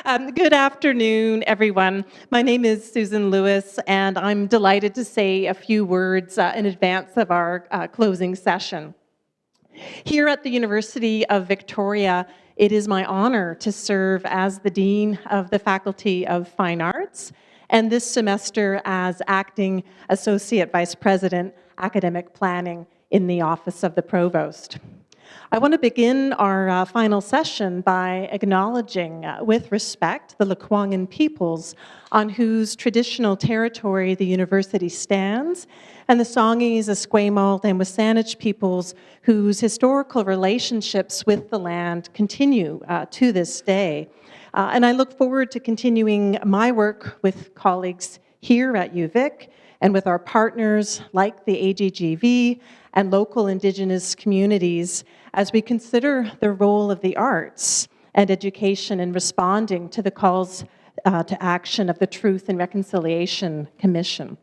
Good afternoon, everyone. My name is Suzanne Lacy, and I'm delighted to say a few words in advance of our closing session. Here at the University of Victoria, it is my honor to serve as the Dean of the Faculty of Fine Arts, and this semester as Acting Associate Vice President, Academic Planning in the Office of the Provost. I want to begin our final session by acknowledging with respect the Lekwungen peoples on whose traditional territory the university stands, and the Songhees, Esquimalt, and Wasanich peoples whose historical relationships with the land continue to this day. And I look forward to continuing my work with colleagues here at UVic and with our partners like the AGGV and local Indigenous communities as we consider the role of the arts and education in responding to the calls to action of the Truth and Reconciliation Commission.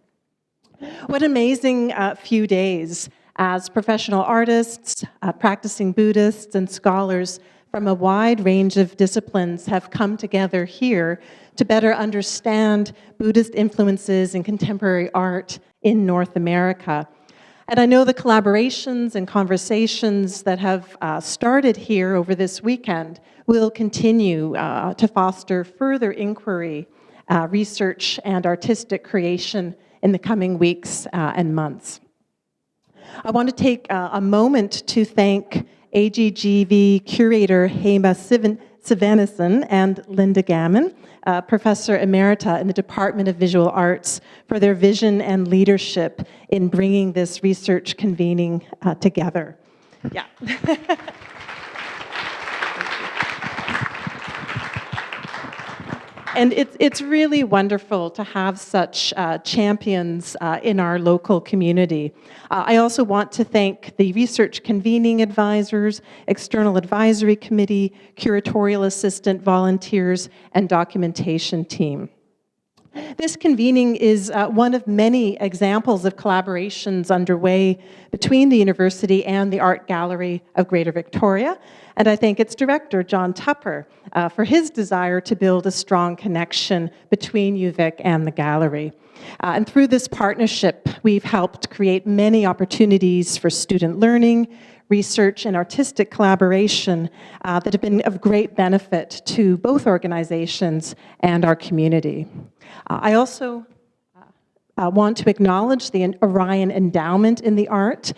What amazing few days as professional artists, practicing Buddhists, and scholars from a wide range of disciplines have come together here to better understand Buddhist influences in contemporary art in North America. And I know the collaborations and conversations that have started here over this weekend will continue to foster further inquiry, research, and artistic creation in the coming weeks and months. I want to take a moment to thank AGGV curator Hema Sivanathan and Linda Gammon, Professor Emerita in the Department of Visual Arts, for their vision and leadership in bringing this research convening together. Yeah. And it's really wonderful to have such champions in our local community. I also want to thank the research convening advisors, external advisory committee, curatorial assistant volunteers, and documentation team. This convening is one of many examples of collaborations underway between the university and the Art Gallery of Greater Victoria, and I thank its director, John Tupper, for his desire to build a strong connection between UVic and the gallery. And through this partnership, we've helped create many opportunities for student learning, research, and artistic collaboration that have been of great benefit to both organizations and our community. I also want to acknowledge the Orion Endowment in the Art.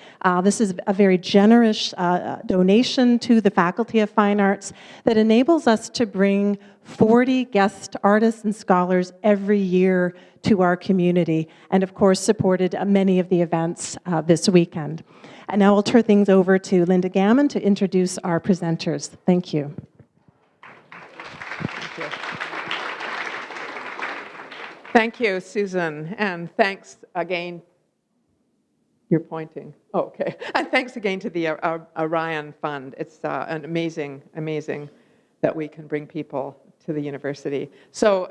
This is a very generous donation to the Faculty of Fine Arts that enables us to bring 40 guest artists and scholars every year to our community, and of course supported many of the events this weekend. And now I'll turn things over to Linda Gammon to introduce our presenters. Thank you. Thank you, Susan, and thanks again. You're pointing. Oh, okay. And thanks again to the Orion Fund. It's an amazing that we can bring people to the university. So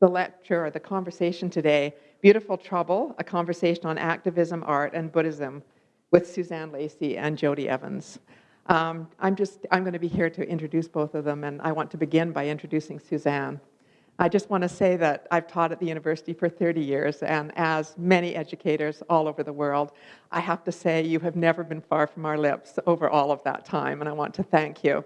the lecture, or the conversation today, Beautiful Trouble, a conversation on activism, art, and Buddhism with Suzanne Lacy and Jodie Evans. I'm going to be here to introduce both of them, and I want to begin by introducing Suzanne. I just want to say that I've taught at the university for 30 years, and as many educators all over the world, I have to say you have never been far from our lips over all of that time, and I want to thank you.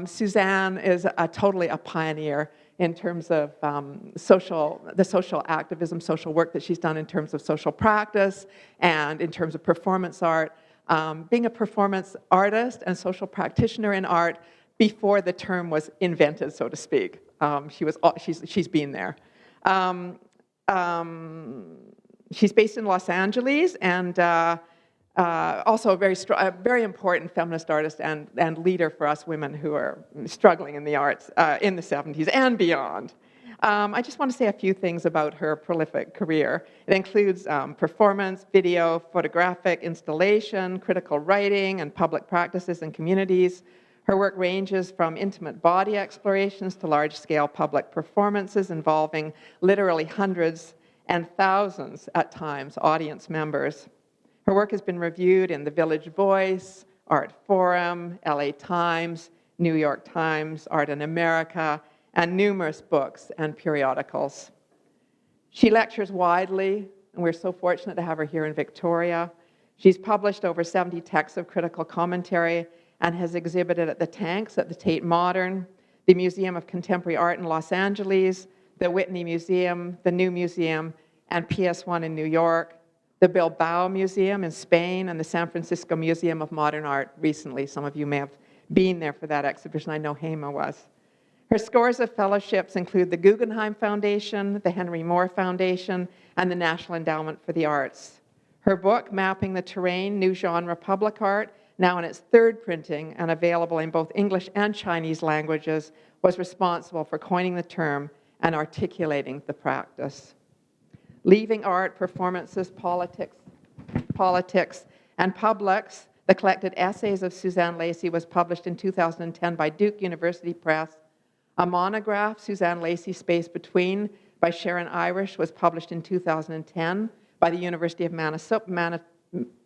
Suzanne is totally a pioneer in terms of the social activism, social work that she's done in terms of social practice and in terms of performance art. Being a performance artist and social practitioner in art before the term was invented, so to speak. She's been there. She's based in Los Angeles, and also a very important feminist artist and leader for us women who are struggling in the arts in the 70s and beyond. I just want to say a few things about her prolific career. It includes performance, video, photographic installation, critical writing, and public practices in communities. Her work ranges from intimate body explorations to large-scale public performances involving literally hundreds and thousands, at times, audience members. Her work has been reviewed in The Village Voice, Art Forum, LA Times, New York Times, Art in America, and numerous books and periodicals. She lectures widely, and we're so fortunate to have her here in Victoria. She's published over 70 texts of critical commentary and has exhibited at the Tanks at the Tate Modern, the Museum of Contemporary Art in Los Angeles, the Whitney Museum, the New Museum, and PS1 in New York, the Bilbao Museum in Spain, and the San Francisco Museum of Modern Art recently. Some of you may have been there for that exhibition. I know Hema was. Her scores of fellowships include the Guggenheim Foundation, the Henry Moore Foundation, and the National Endowment for the Arts. Her book, Mapping the Terrain, New Genre Public Art, now in its third printing and available in both English and Chinese languages, was responsible for coining the term and articulating the practice. Leaving Art, Performances, Politics, and Publics, the collected essays of Suzanne Lacy, was published in 2010 by Duke University Press. A monograph, Suzanne Lacy, Space Between, by Sharon Irish, was published in 2010 by the University of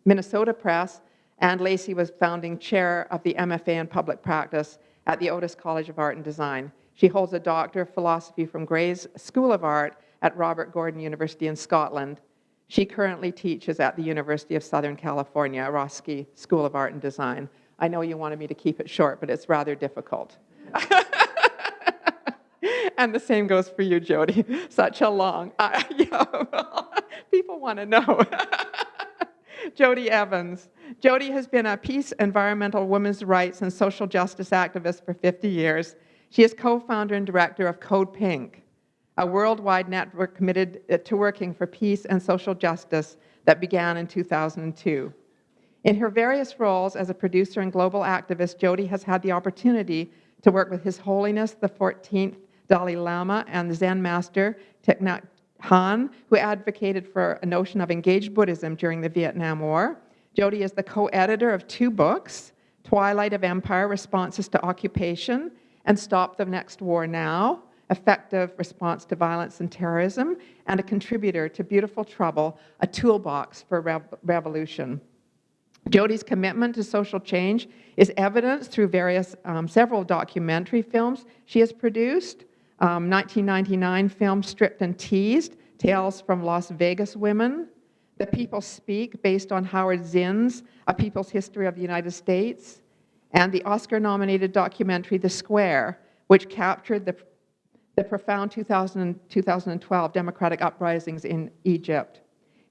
Minnesota Press, and Lacy was founding chair of the MFA in Public Practice at the Otis College of Art and Design. She holds a Doctor of Philosophy from Gray's School of Art at Robert Gordon University in Scotland. She currently teaches at the University of Southern California, Roski School of Art and Design. I know you wanted me to keep it short, but it's rather difficult. And the same goes for you, Jodie. Such a long, people want to know. Jodie Evans. Jodie has been a peace, environmental, women's rights, and social justice activist for 50 years. She is co-founder and director of Code Pink, a worldwide network committed to working for peace and social justice that began in 2002. In her various roles as a producer and global activist, Jodie has had the opportunity to work with His Holiness the 14th Dalai Lama and the Zen master Thich Nhat Hanh, who advocated for a notion of engaged Buddhism during the Vietnam War. Jodie is the co-editor of 2 books, Twilight of Empire, Responses to Occupation, and Stop the Next War Now, Effective Response to Violence and Terrorism, and a contributor to Beautiful Trouble, a toolbox for revolution. Jodie's commitment to social change is evidenced through several documentary films she has produced. 1999 film Stripped and Teased, Tales from Las Vegas Women. The People Speak, based on Howard Zinn's A People's History of the United States. And the Oscar-nominated documentary The Square, which captured the profound 2012 democratic uprisings in Egypt.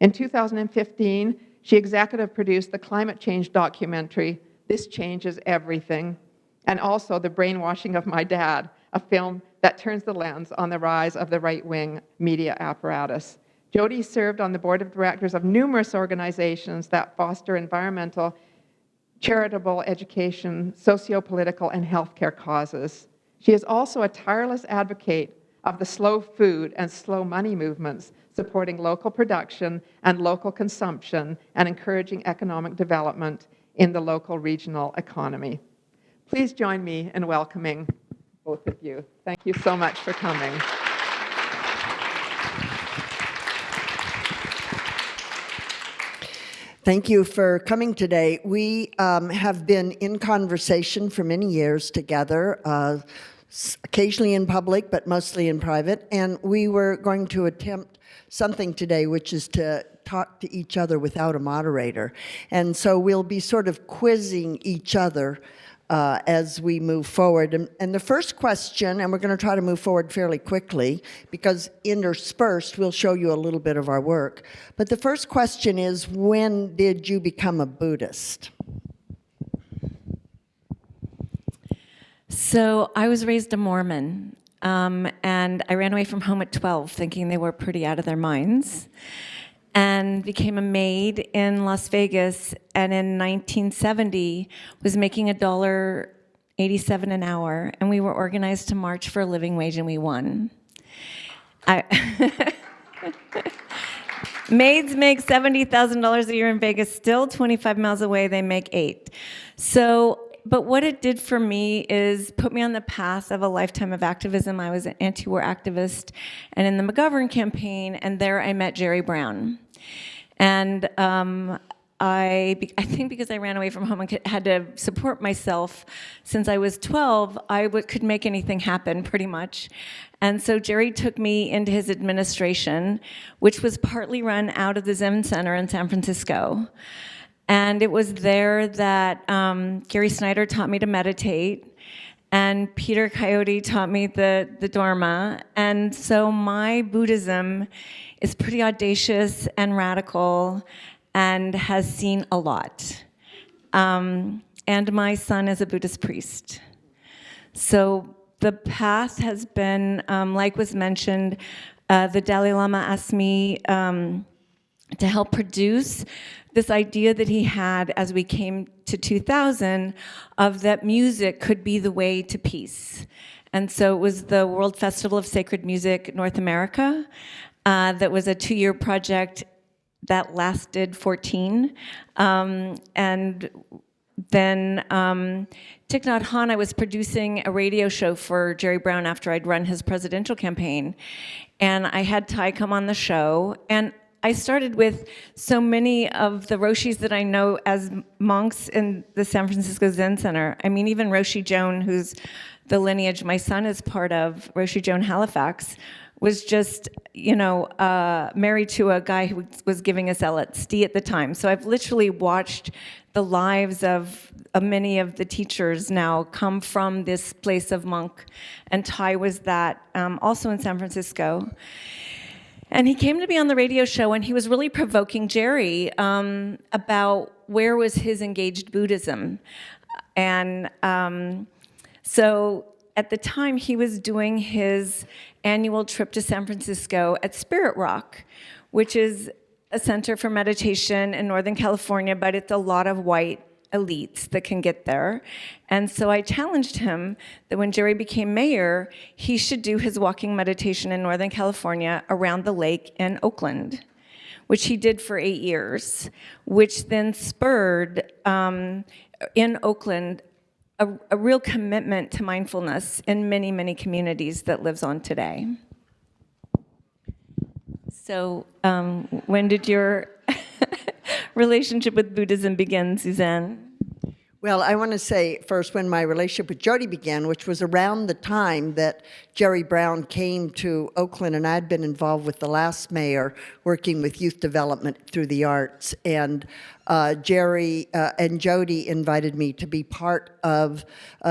In 2015, she executive produced the climate change documentary, This Changes Everything, and also The Brainwashing of My Dad, a film that turns the lens on the rise of the right-wing media apparatus. Jodie served on the board of directors of numerous organizations that foster environmental, charitable, education, socio-political, and healthcare causes. She is also a tireless advocate of the slow food and slow money movements, supporting local production and local consumption and encouraging economic development in the local regional economy. Please join me in welcoming both of you. Thank you so much for coming. Thank you for coming today. We have been in conversation for many years together, occasionally in public, but mostly in private. And we were going to attempt something today, which is to talk to each other without a moderator. And so we'll be sort of quizzing each other as we move forward. And the first question, and we're going to try to move forward fairly quickly, because interspersed, we'll show you a little bit of our work. But the first question is, when did you become a Buddhist? So I was raised a Mormon, and I ran away from home at 12, thinking they were pretty out of their minds, and became a maid in Las Vegas, and in 1970 was making $1.87 an hour, and we were organized to march for a living wage, and we won. Maids make $70,000 a year in Vegas, still 25 miles away, they make $8. But what it did for me is put me on the path of a lifetime of activism. I was an anti-war activist and in the McGovern campaign, and there I met Jerry Brown. And I think because I ran away from home and had to support myself since I was 12, could make anything happen pretty much. And so Jerry took me into his administration, which was partly run out of the Zen Center in San Francisco. And it was there that Gary Snyder taught me to meditate, and Peter Coyote taught me the Dharma. And so my Buddhism is pretty audacious and radical and has seen a lot. And my son is a Buddhist priest. So the path has been, like was mentioned, the Dalai Lama asked me to help produce this idea that he had as we came to 2000 of that music could be the way to peace. And so it was the World Festival of Sacred Music North America. That was a 2-year project that lasted 14. And then Thich Nhat Hanh, I was producing a radio show for Jerry Brown after I'd run his presidential campaign. And I had Thai come on the show. And I started with so many of the Roshis that I know as monks in the San Francisco Zen Center. I mean, even Roshi Joan, who's the lineage my son is part of, Roshi Joan Halifax, was just, married to a guy who was giving us LSD at the time. So I've literally watched the lives of many of the teachers now come from this place of monk. And Thai was that, also in San Francisco. And he came to be on the radio show, and he was really provoking Jerry about where was his engaged Buddhism. And so at the time, he was doing his annual trip to San Francisco at Spirit Rock, which is a center for meditation in Northern California, but it's a lot of white elites that can get there. And so I challenged him that when Jerry became mayor, he should do his walking meditation in Northern California around the lake in Oakland, which he did for 8 years, which then spurred in Oakland a real commitment to mindfulness in many, many communities that lives on today. So when did your relationship with Buddhism begin, Suzanne? Well, I want to say first when my relationship with Jodie began, which was around the time that Jerry Brown came to Oakland, and I'd been involved with the last mayor working with youth development through the arts. And Jerry and Jodie invited me to be part of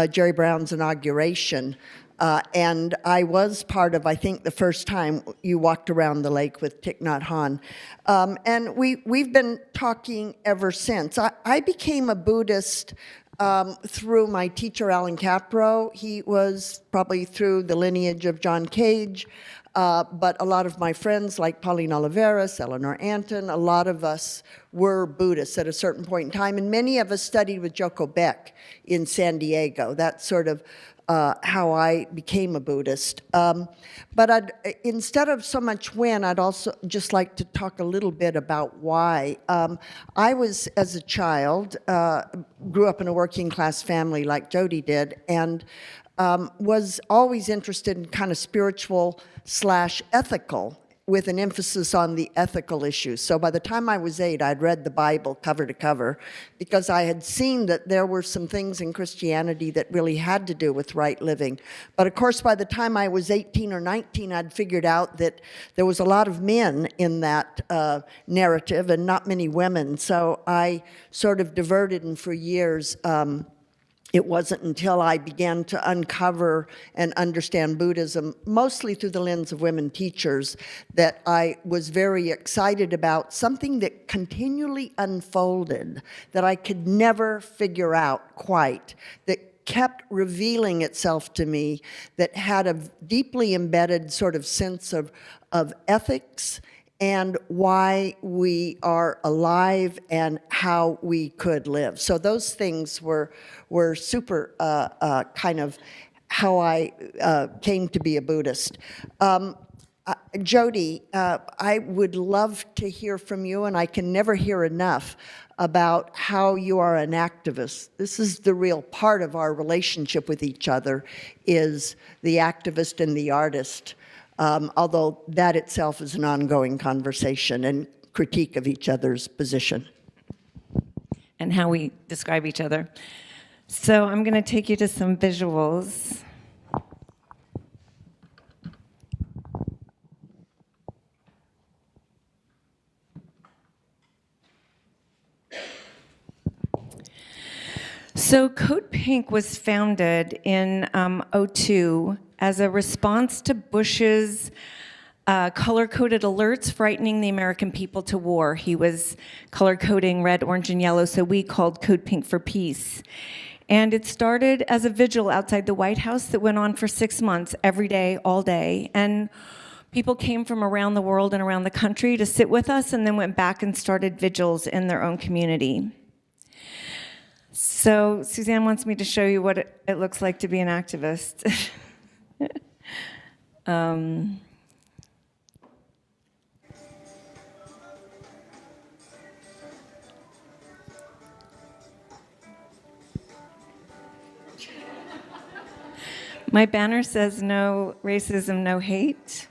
Jerry Brown's inauguration. And I was part of, I think, the first time you walked around the lake with Thich Nhat Hanh. And we've been talking ever since. I became a Buddhist through my teacher, Alan Capro. He was probably through the lineage of John Cage. But a lot of my friends, like Pauline Oliveras, Eleanor Anton, a lot of us were Buddhists at a certain point in time. And many of us studied with Joko Beck in San Diego. That's sort of how I became a Buddhist. But instead of so much when, I'd also just like to talk a little bit about why. I was, as a child, grew up in a working class family like Jodie did, and was always interested in kind of spiritual / ethical, with an emphasis on the ethical issues. So by the time I was 8, I'd read the Bible cover to cover because I had seen that there were some things in Christianity that really had to do with right living. But of course, by the time I was 18 or 19, I'd figured out that there was a lot of men in that narrative and not many women. So I sort of diverted, and for years, it wasn't until I began to uncover and understand Buddhism, mostly through the lens of women teachers, that I was very excited about something that continually unfolded, that I could never figure out quite, that kept revealing itself to me, that had a deeply embedded sort of sense of ethics and why we are alive and how we could live. So those things were super kind of how I came to be a Buddhist. Jodie, I would love to hear from you, and I can never hear enough about how you are an activist. This is the real part of our relationship with each other, is the activist and the artist. Although that itself is an ongoing conversation and critique of each other's position. and how we describe each other. So I'm going to take you to some visuals. So Code Pink was founded in '02 as a response to Bush's color-coded alerts frightening the American people to war. He was color-coding red, orange, and yellow, so we called Code Pink for peace. And it started as a vigil outside the White House that went on for 6 months, every day, all day. And people came from around the world and around the country to sit with us, and then went back and started vigils in their own community. So Suzanne wants me to show you what it looks like to be an activist. My banner says no racism, no hate.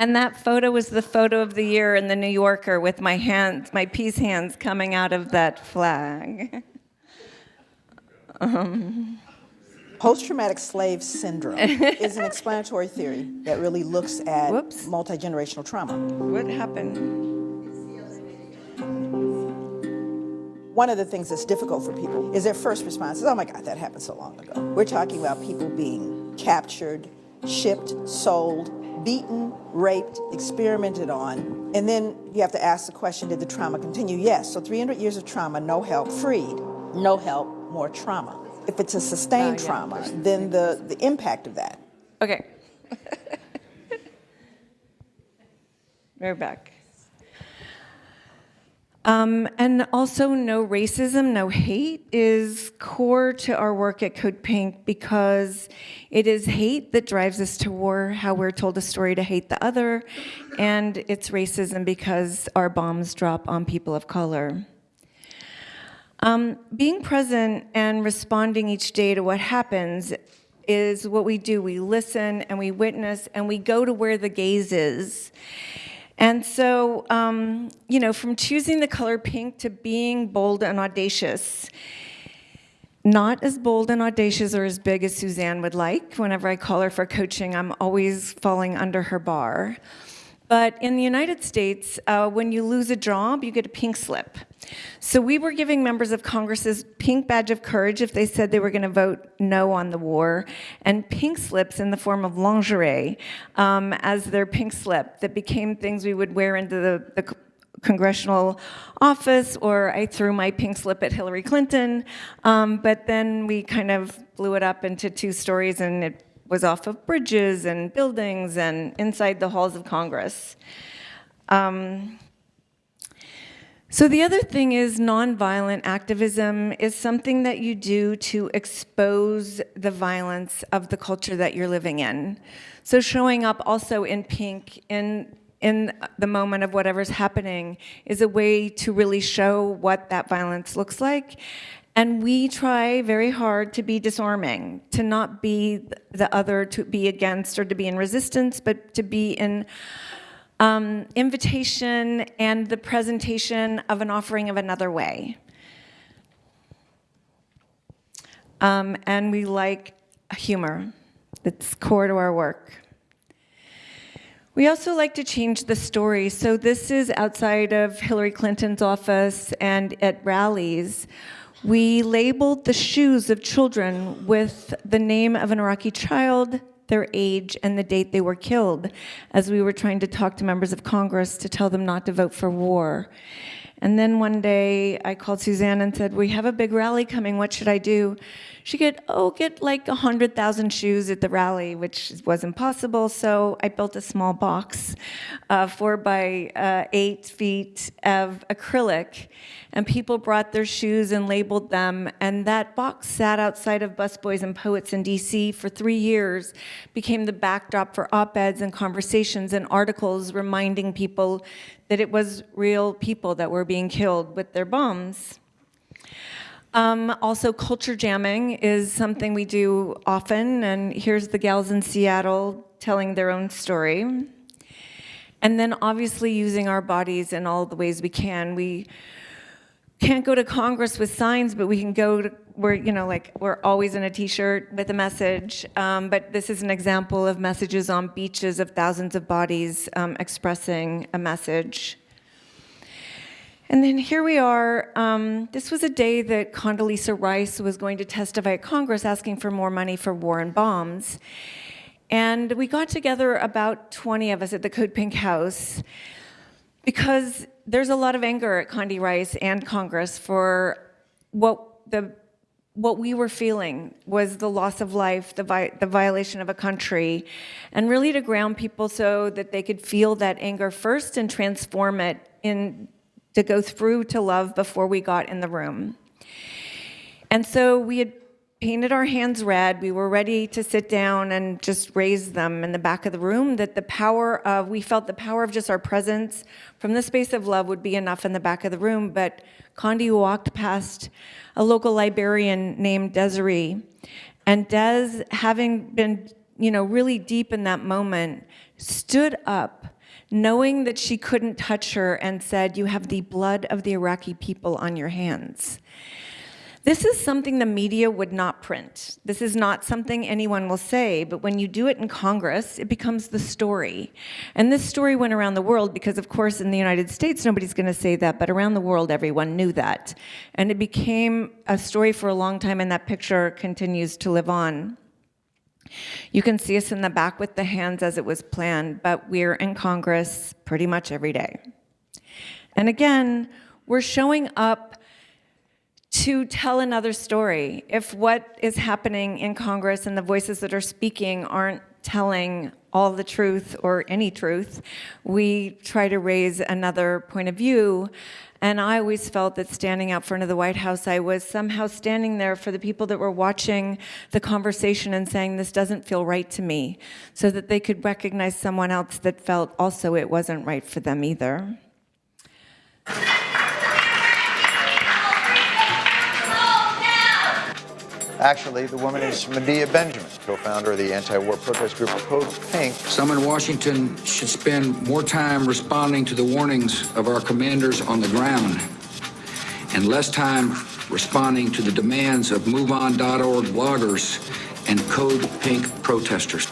And that photo was the photo of the year in the New Yorker with my hands, my peace hands coming out of that flag. Post-traumatic slave syndrome is an explanatory theory that really looks at multi-generational trauma. What happened? One of the things that's difficult for people is their first response is, oh my God, that happened so long ago. We're talking about people being captured, shipped, sold, beaten, raped, experimented on, and then you have to ask the question, did the trauma continue? Yes, so 300 years of trauma, no help, freed. No help, more trauma. If it's a sustained trauma, then the impact of that. Okay. We're back. And also, no racism, no hate is core to our work at Code Pink, because it is hate that drives us to war, how we're told a story to hate the other, and it's racism because our bombs drop on people of color. Being present and responding each day to what happens is what we do. We listen and we witness and we go to where the gaze is. And so, from choosing the color pink to being bold and audacious, not as bold and audacious or as big as Suzanne would like. Whenever I call her for coaching, I'm always falling under her bar. But in the United States, when you lose a job, you get a pink slip. So we were giving members of Congress's pink badge of courage if they said they were going to vote no on the war, and pink slips in the form of lingerie as their pink slip that became things we would wear into the congressional office, or I threw my pink slip at Hillary Clinton. But then we kind of blew it up into 2 stories, and it was off of bridges and buildings and inside the halls of Congress. So the other thing is nonviolent activism is something that you do to expose the violence of the culture that you're living in. So showing up also in pink in the moment of whatever's happening is a way to really show what that violence looks like. And we try very hard to be disarming, to not be the other, to be against or to be in resistance, but to be in invitation and the presentation of an offering of another way. And we like humor. It's core to our work. We also like to change the story. So this is outside of Hillary Clinton's office and at rallies. We labeled the shoes of children with the name of an Iraqi child, their age, and the date they were killed, as we were trying to talk to members of Congress to tell them not to vote for war. And then one day I called Suzanne and said, we have a big rally coming, what should I do? She said, get like 100,000 shoes at the rally, which was impossible. So I built a small box, 4 by 8 feet of acrylic, and people brought their shoes and labeled them. And that box sat outside of Busboys and Poets in DC for 3 years, became the backdrop for op-eds and conversations and articles reminding people that it was real people that were being killed with their bombs. Also, culture jamming is something we do often, and here's the gals in Seattle telling their own story. And then obviously using our bodies in all the ways we can. We can't go to Congress with signs, but we can go to, we're always in a t-shirt with a message. But this is an example of messages on beaches of thousands of bodies expressing a message. And then here we are. This was a day that Condoleezza Rice was going to testify at Congress asking for more money for war and bombs. And we got together about 20 of us at the Code Pink House because there's a lot of anger at Condi Rice and Congress for what we were feeling was the loss of life, the violation of a country, and really to ground people so that they could feel that anger first and transform it to go through to love before we got in the room. And so we had painted our hands red. We were ready to sit down and just raise them in the back of the room, that we felt the power of just our presence from the space of love would be enough in the back of the room. But Condi walked past a local librarian named Desiree, and Des, having been, really deep in that moment, stood up, knowing that she couldn't touch her, and said, "You have the blood of the Iraqi people on your hands." This is something the media would not print. This is not something anyone will say, but when you do it in Congress, it becomes the story. And this story went around the world because, of course, in the United States, nobody's going to say that, but around the world, everyone knew that. And it became a story for a long time, and that picture continues to live on. You can see us in the back with the hands as it was planned, but we're in Congress pretty much every day. And again, we're showing up to tell another story. If what is happening in Congress and the voices that are speaking aren't telling all the truth or any truth, we try to raise another point of view. And I always felt that standing out front of the White House, I was somehow standing there for the people that were watching the conversation and saying, this doesn't feel right to me, so that they could recognize someone else that felt also it wasn't right for them either. Actually, the woman is Medea Benjamin, co-founder of the anti-war protest group Code Pink. Some in Washington should spend more time responding to the warnings of our commanders on the ground and less time responding to the demands of MoveOn.org bloggers and Code Pink protesters.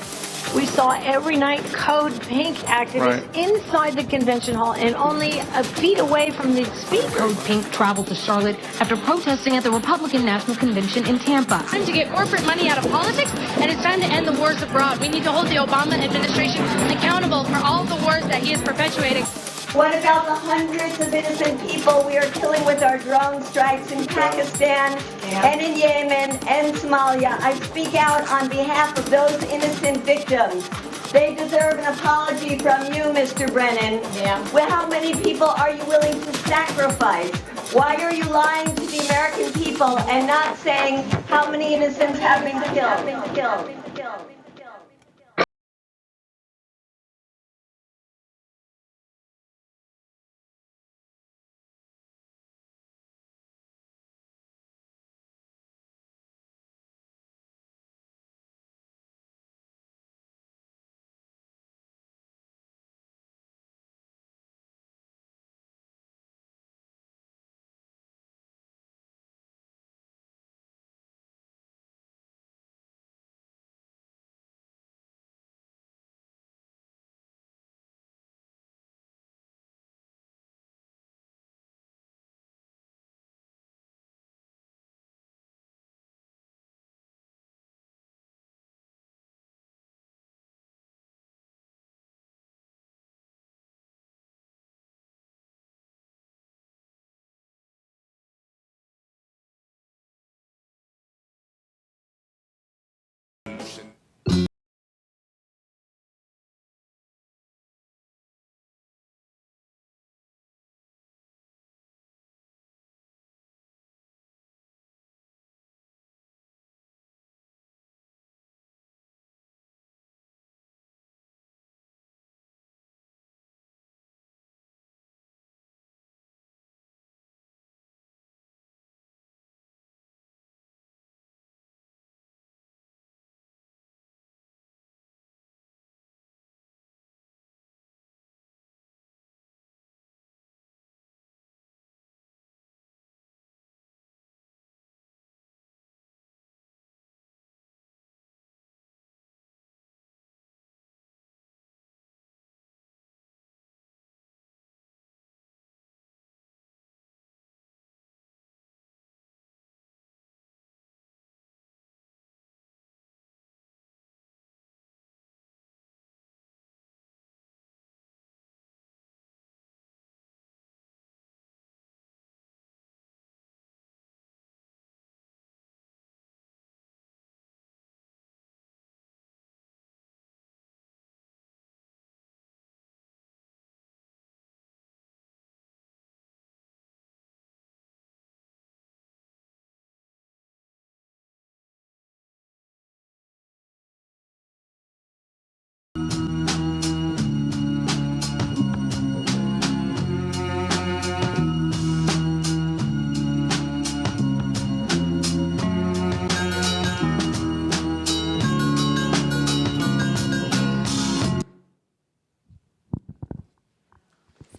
We saw every night Code Pink activists inside the convention hall and only a feet away from the speaker. Code Pink traveled to Charlotte after protesting at the Republican National Convention in Tampa. Time to get corporate money out of politics, and it's time to end the wars abroad. We need to hold the Obama administration accountable for all the wars that he is perpetuating. What about the hundreds of innocent people we are killing with our drone strikes in Pakistan and in Yemen and Somalia? I speak out on behalf of those innocent victims. They deserve an apology from you, Mr. Brennan. Well, how many people are you willing to sacrifice? Why are you lying to the American people and not saying how many innocents have been killed?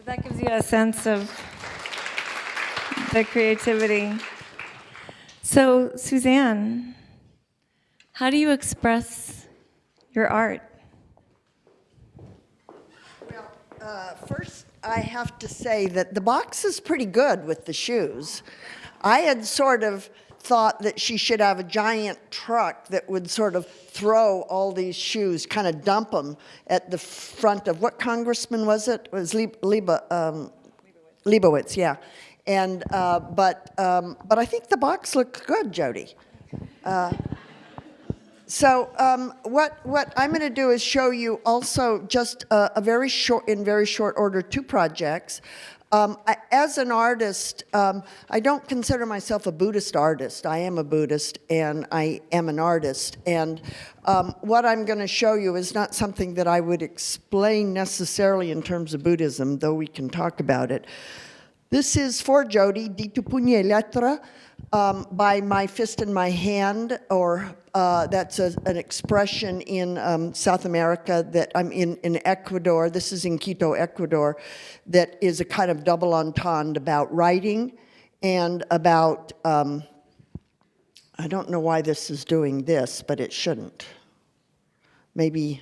That gives you a sense of the creativity. So, Suzanne, how do you express your art? First, I have to say that the box is pretty good with the shoes. I had sort of thought that she should have a giant truck that would sort of throw all these shoes, kind of dump them at the front of, what congressman was it? It was Leibowitz, yeah. And, but I think the box looked good, Jodie. So what I'm going to do is show you also just in very short order, 2 projects. As an artist, I don't consider myself a Buddhist artist. I am a Buddhist and I am an artist. And what I'm going to show you is not something that I would explain necessarily in terms of Buddhism, though we can talk about it. This is for Jodie, Dito Puño y Letra, by my fist in my hand, or that's an expression in South America that I'm in Ecuador. This is in Quito, Ecuador, that is a kind of double entendre about writing and about, I don't know why this is doing this, but it shouldn't. Maybe,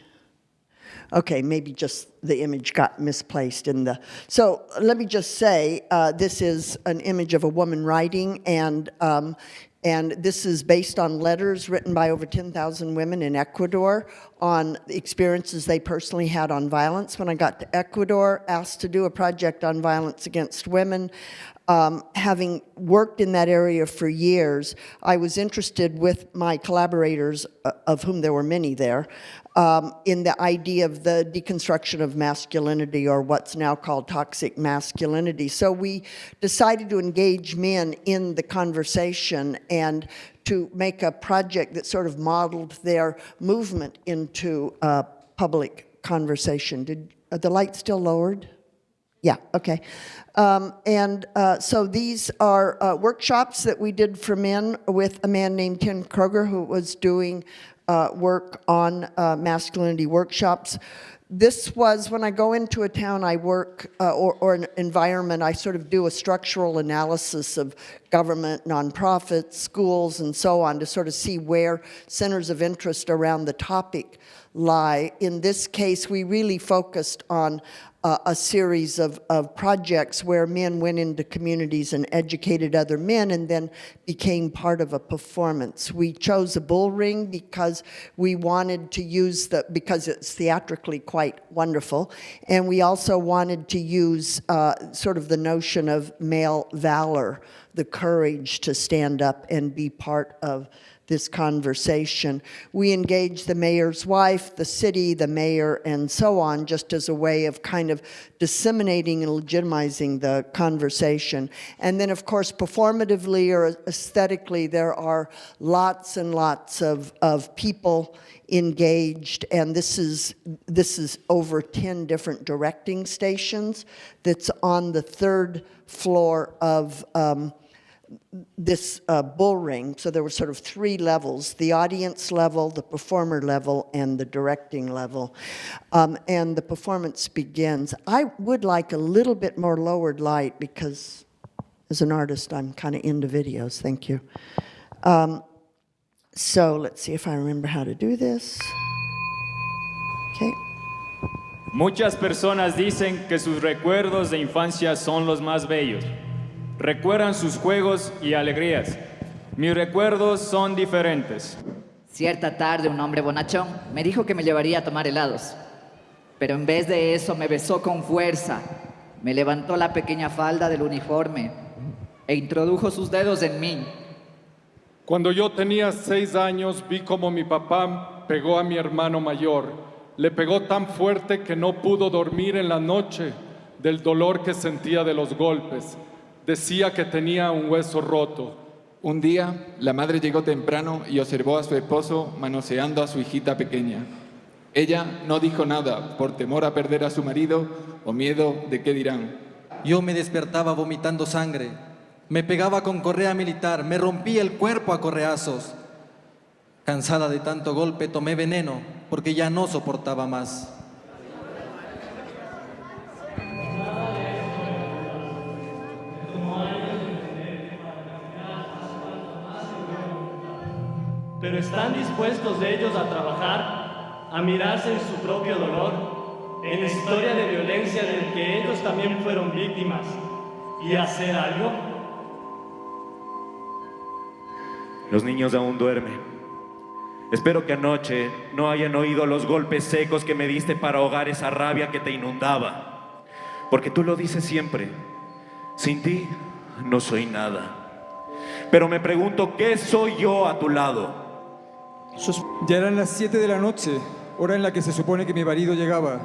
okay, maybe just the image got misplaced in the, so let me just say, this is an image of a woman writing, and this is based on letters written by over 10,000 women in Ecuador on experiences they personally had on violence. When I got to Ecuador, asked to do a project on violence against women, having worked in that area for years, I was interested with my collaborators, of whom there were many there, in the idea of the deconstruction of masculinity, or what's now called toxic masculinity. So we decided to engage men in the conversation and to make a project that sort of modeled their movement into public conversation. Did the light still lowered? Yeah, okay. So these are workshops that we did for men with a man named Tim Kroger, who was doing work on masculinity workshops. This was, when I go into a town, I work, or an environment, I sort of do a structural analysis of government, nonprofits, schools, and so on, to sort of see where centers of interest around the topic lie. In this case, we really focused on a series of projects where men went into communities and educated other men and then became part of a performance. We chose a bull ring because we wanted to use because it's theatrically quite wonderful, and we also wanted to use sort of the notion of male valor, the courage to stand up and be part of this conversation. We engaged the mayor's wife, the city, the mayor, and so on, just as a way of kind of disseminating and legitimizing the conversation. And then, of course, performatively or aesthetically, there are lots and lots of people engaged, and this is over 10 different directing stations that's on the 3rd floor of this bull ring. So there were sort of 3 levels: the audience level, the performer level, and the directing level. And the performance begins. I would like a little bit more lowered light because as an artist, I'm kind of into videos. Thank you. So let's see if I remember how to do this. Okay. Muchas personas dicen que sus recuerdos de infancia son los más bellos. Recuerdan sus juegos y alegrías. Mis recuerdos son diferentes. Cierta tarde un hombre bonachón me dijo que me llevaría a tomar helados. Pero en vez de eso me besó con fuerza, me levantó la pequeña falda del uniforme e introdujo sus dedos en mí. Cuando yo tenía 6 años vi como mi papá pegó a mi hermano mayor. Le pegó tan fuerte que no pudo dormir en la noche del dolor que sentía de los golpes. Decía que tenía un hueso roto. Un día, la madre llegó temprano y observó a su esposo manoseando a su hijita pequeña. Ella no dijo nada por temor a perder a su marido o miedo de qué dirán. Yo me despertaba vomitando sangre. Me pegaba con correa militar. Me rompía el cuerpo a correazos. Cansada de tanto golpe, tomé veneno porque ya no soportaba más. pero ¿están dispuestos ellos a trabajar, a mirarse en su propio dolor, en la historia de violencia del que ellos también fueron víctimas, y hacer algo? Los niños aún duermen. Espero que anoche no hayan oído los golpes secos que me diste para ahogar esa rabia que te inundaba. Porque tú lo dices siempre, sin ti no soy nada. Pero me pregunto, ¿qué soy yo a tu lado? Ya eran las 7 de la noche, hora en la que se supone que mi marido llegaba.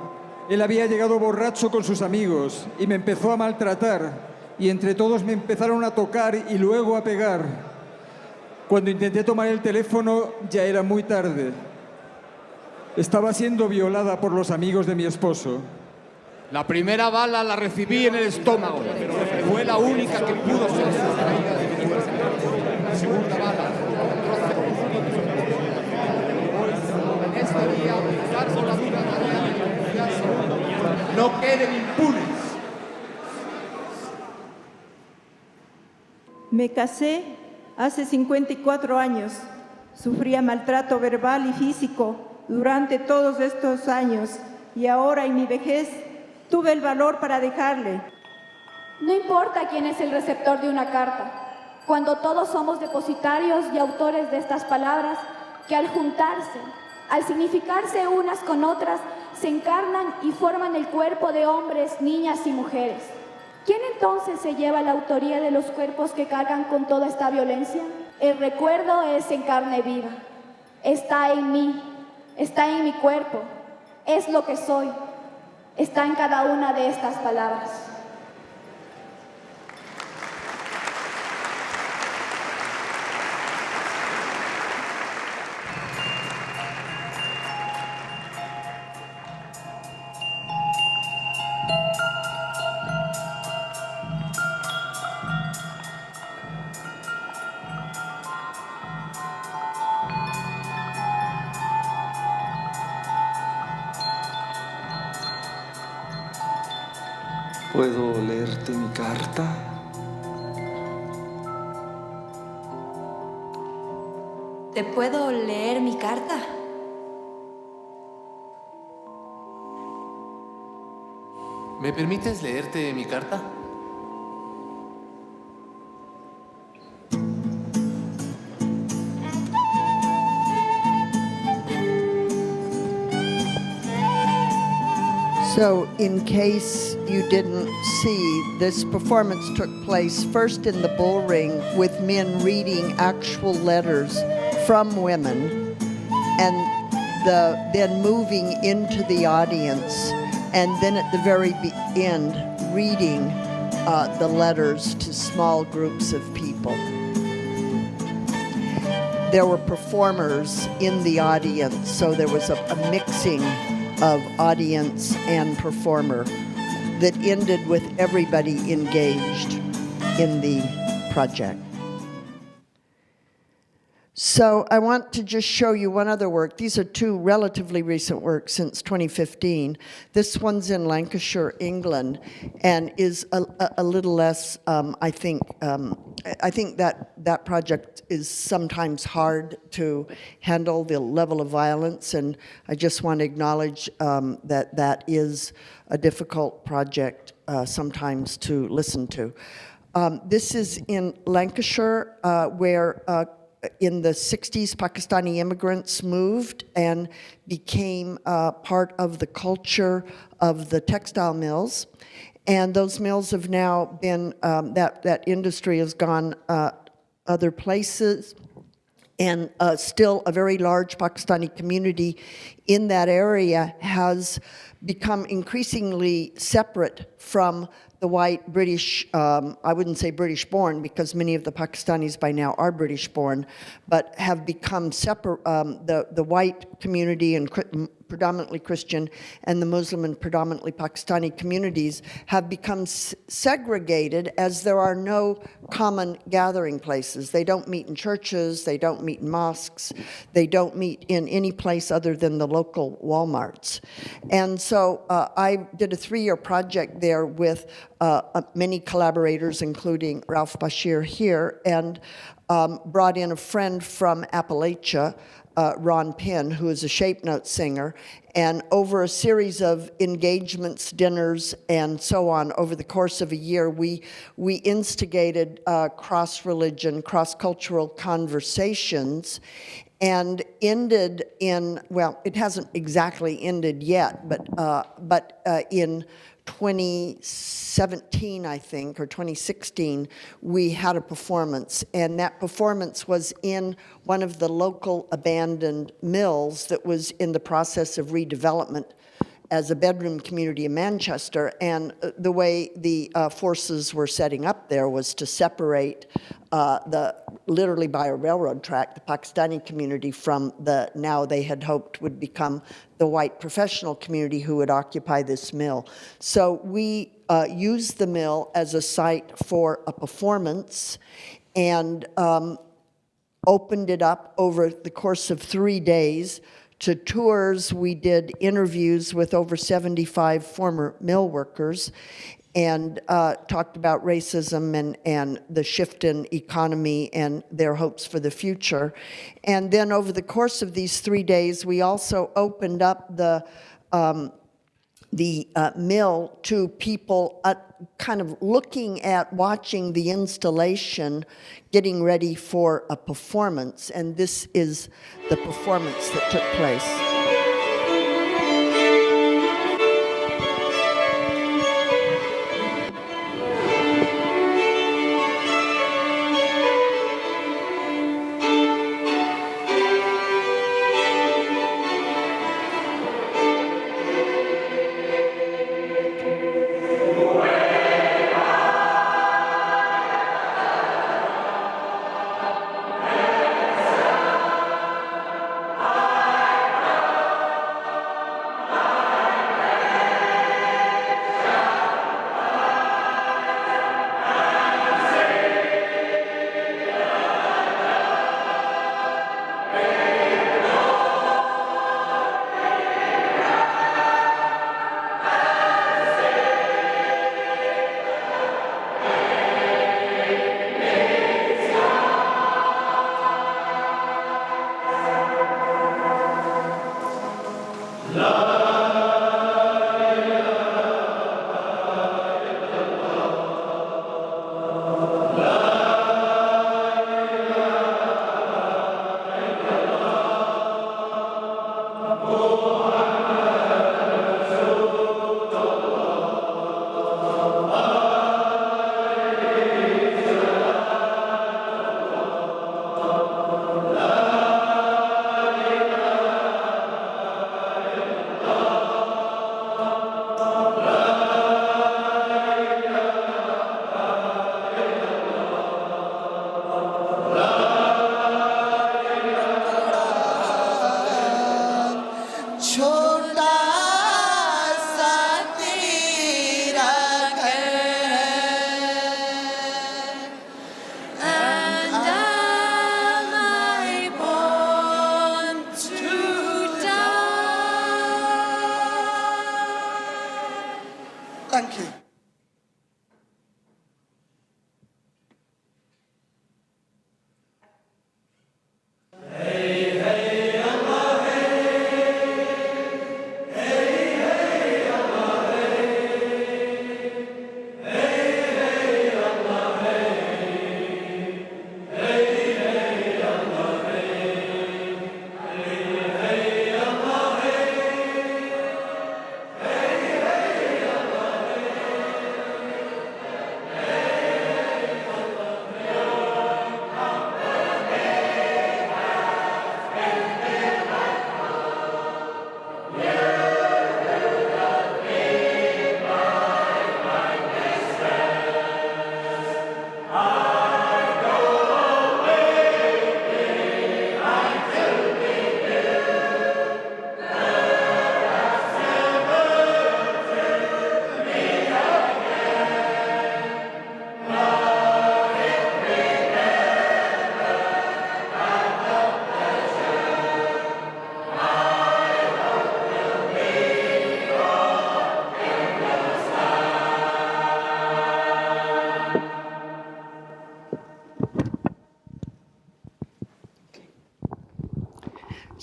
Él había llegado borracho con sus amigos y me empezó a maltratar. Y entre todos me empezaron a tocar y luego a pegar. Cuando intenté tomar el teléfono ya era muy tarde. Estaba siendo violada por los amigos de mi esposo. La primera bala la recibí en el estómago, pero fue la única que pudo ser sustraída de mi cuerpo. La segunda bala, en este día, cargo la vida de no queden impunes. Me casé hace 54 años. Sufría maltrato verbal y físico durante todos estos años y ahora en mi vejez tuve el valor para dejarle. No importa quién es el receptor de una carta, cuando todos somos depositarios y autores de estas palabras que al juntarse, al significarse unas con otras, se encarnan y forman el cuerpo de hombres, niñas y mujeres. ¿Quién entonces se lleva la autoría de los cuerpos que cargan con toda esta violencia? El recuerdo es en carne viva. Está en mí, está en mi cuerpo, es lo que soy. Está en cada una de estas palabras. ¿Puedo leerte mi carta? ¿Te puedo leer mi carta? ¿Me permites leerte mi carta? So, in case you didn't see, this performance took place first in the bull ring with men reading actual letters from women, and then moving into the audience, and then at the very end, reading the letters to small groups of people. There were performers in the audience, so there was a mixing of audience and performer that ended with everybody engaged in the project. So I want to just show you one other work. These are two relatively recent works since 2015. This one's in Lancashire, England, and is a little less, I think that project is sometimes hard to handle, the level of violence, and I just want to acknowledge that is a difficult project sometimes to listen to. This is in Lancashire, where in the 60s, Pakistani immigrants moved and became part of the culture of the textile mills. And those mills have now been, that industry has gone other places. And still a very large Pakistani community in that area has become increasingly separate from the white British, I wouldn't say British-born, because many of the Pakistanis by now are British-born, but have become separate, the white community and predominantly Christian and the Muslim and predominantly Pakistani communities have become segregated as there are no common gathering places. They don't meet in churches, they don't meet in mosques, they don't meet in any place other than the local Walmarts. And so I did a 3-year project there with many collaborators, including Ralph Bashir here, and brought in a friend from Appalachia, Ron Penn, who is a shape note singer, and over a series of engagements, dinners, and so on, over the course of a year, we instigated cross-religion, cross-cultural conversations, and ended in, well, it hasn't exactly ended yet, but in 2017, I think, or 2016, we had a performance, and that performance was in one of the local abandoned mills that was in the process of redevelopment as a bedroom community in Manchester. And the way the forces were setting up there was to separate literally by a railroad track, the Pakistani community from the, now they had hoped would become the white professional community who would occupy this mill. So we used the mill as a site for a performance and opened it up over the course of 3 days to tours. We did interviews with over 75 former mill workers and talked about racism and the shift in economy and their hopes for the future. And then over the course of these 3 days, we also opened up the mill to people kind of looking at, watching the installation, getting ready for a performance. And this is the performance that took place. Thank you.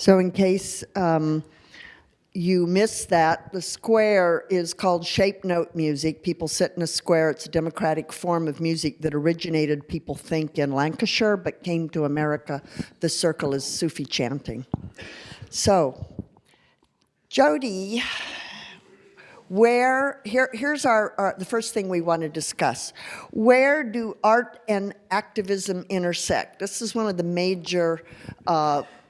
So in case you missed that, the square is called shape note music. People sit in a square. It's a democratic form of music that originated, people think, in Lancashire, but came to America. The circle is Sufi chanting. So, Jodie, here's the first thing we want to discuss. Where do art and activism intersect? This is one of the major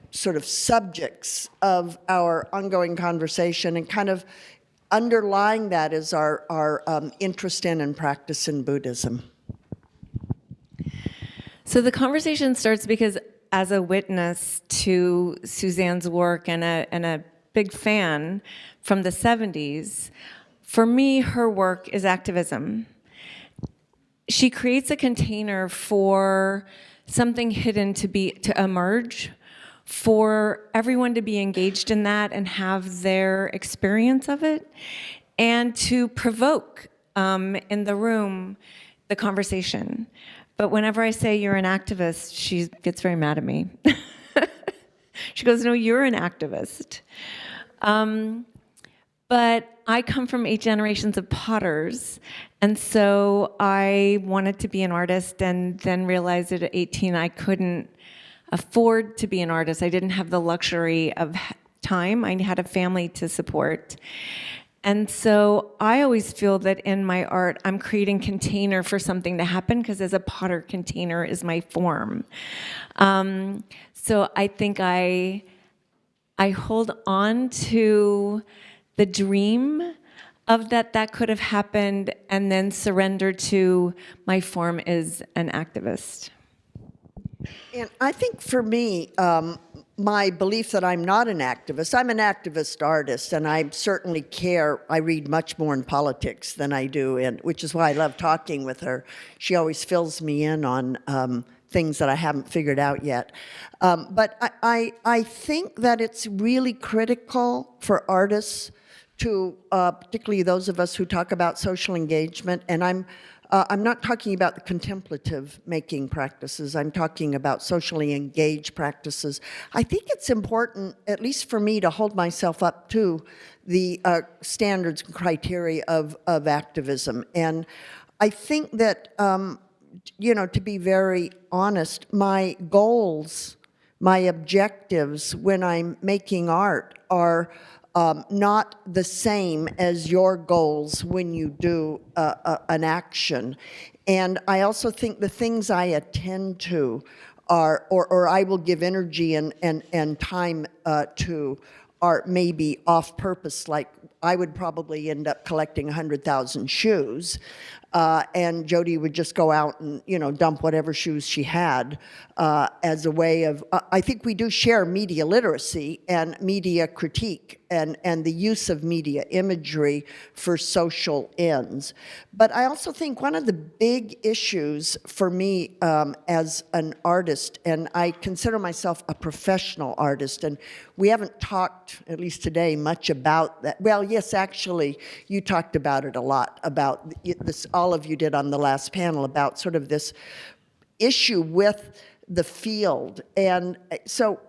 sort of subjects of our ongoing conversation, and kind of underlying that is our interest in and practice in Buddhism. So the conversation starts because, as a witness to Suzanne's work and a big fan from the 70s, for me, her work is activism. She creates a container for something hidden to emerge, for everyone to be engaged in that and have their experience of it, and to provoke in the room the conversation. But whenever I say you're an activist, she gets very mad at me. She goes, no, you're an activist. But I come from 8 generations of potters, and so I wanted to be an artist, and then realized that at 18 I couldn't afford to be an artist. I didn't have the luxury of time. I had a family to support. And so I always feel that in my art, I'm creating container for something to happen, because as a potter, container is my form. So I think I hold on to the dream of that could have happened, and then surrender to my form as an activist. And I think for me, my belief that I'm not an activist, I'm an activist artist, and I certainly care. I read much more in politics than I do, which is why I love talking with her. She always fills me in on things that I haven't figured out yet. But I think that it's really critical for artists to, particularly those of us who talk about social engagement, and I'm not talking about the contemplative making practices. I'm talking about socially engaged practices. I think it's important, at least for me, to hold myself up to the standards and criteria of activism. And I think that, to be very honest, my goals, my objectives when I'm making art are not the same as your goals when you do an action. And I also think the things I attend to are, or I will give energy and time to, are maybe off purpose. Like, I would probably end up collecting 100,000 shoes, and Jodie would just go out and, dump whatever shoes she had as a way of, I think we do share media literacy and media critique and the use of media imagery for social ends. But I also think one of the big issues for me as an artist, and I consider myself a professional artist, and we haven't talked, at least today, much about that. Well, yes, actually, you talked about it a lot, about this, all of you did on the last panel, about sort of this issue with the field. And so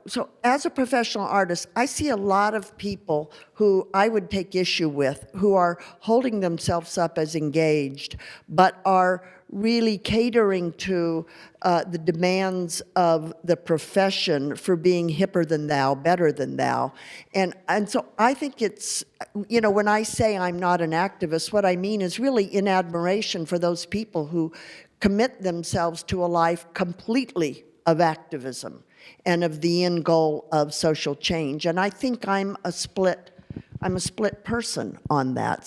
as a professional artist, I see a lot of people who I would take issue with, who are holding themselves up as engaged, but are really catering to the demands of the profession for being hipper than thou, better than thou. And so I think it's, when I say I'm not an activist, what I mean is really in admiration for those people who commit themselves to a life completely of activism and of the end goal of social change. And I think I'm a split person on that.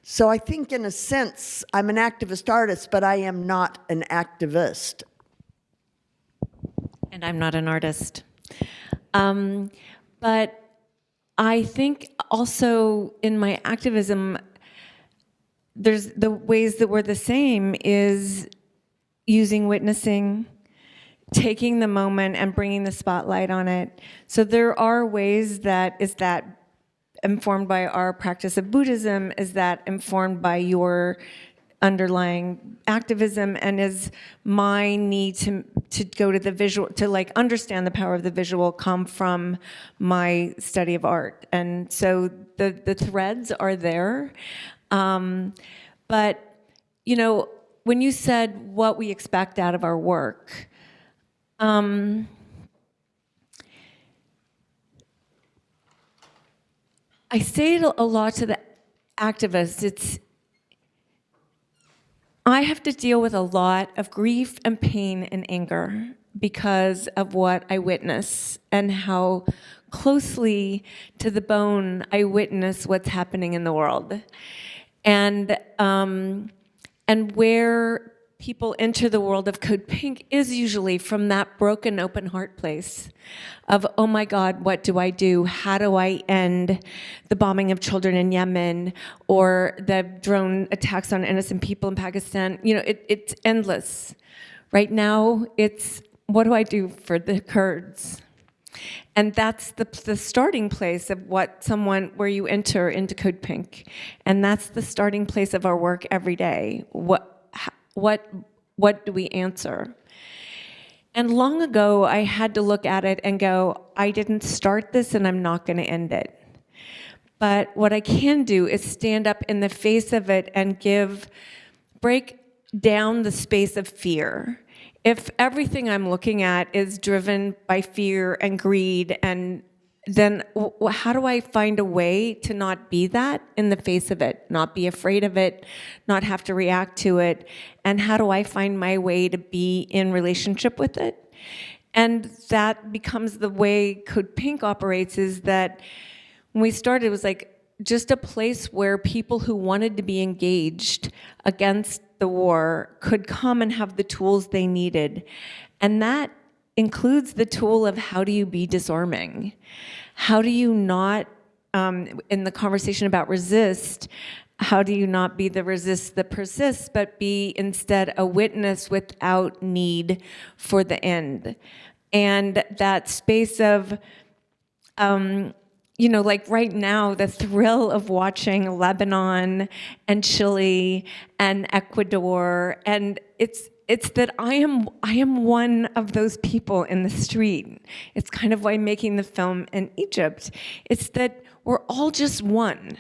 So I think, in a sense, I'm an activist artist, but I am not an activist. And I'm not an artist. But I think also in my activism, there's the ways that we're the same is using witnessing, taking the moment and bringing the spotlight on it. So there are ways that is that informed by our practice of Buddhism, is that informed by your underlying activism and is my need to go to the visual, to like understand the power of the visual come from my study of art. And so the threads are there. But, you know, when you said what we expect out of our work, I say it a lot to the activists. I have to deal with a lot of grief and pain and anger because of what I witness and how closely to the bone I witness what's happening in the world. And where people enter the world of Code Pink is usually from that broken open heart place of, oh my God, what do I do? How do I end the bombing of children in Yemen or the drone attacks on innocent people in Pakistan? You know, it's endless. Right now, it's what do I do for the Kurds? And that's the starting place of where you enter into Code Pink. And that's the starting place of our work every day. What do we answer? And long ago, I had to look at it and go, I didn't start this and I'm not going to end it. But what I can do is stand up in the face of it and break down the space of fear. If everything I'm looking at is driven by fear and greed, and then how do I find a way to not be that in the face of it, not be afraid of it, not have to react to it? And how do I find my way to be in relationship with it? And that becomes the way Code Pink operates, is that when we started, it was like just a place where people who wanted to be engaged against the war could come and have the tools they needed. And that includes the tool of how do you be disarming? How do you not, in the conversation about resist, how do you not be the resist that persists, but be instead a witness without need for the end? And that space of, you know, like right now, the thrill of watching Lebanon and Chile and Ecuador, and it's that I am one of those people in the street. It's kind of why I'm making the film in Egypt. It's that we're all just one,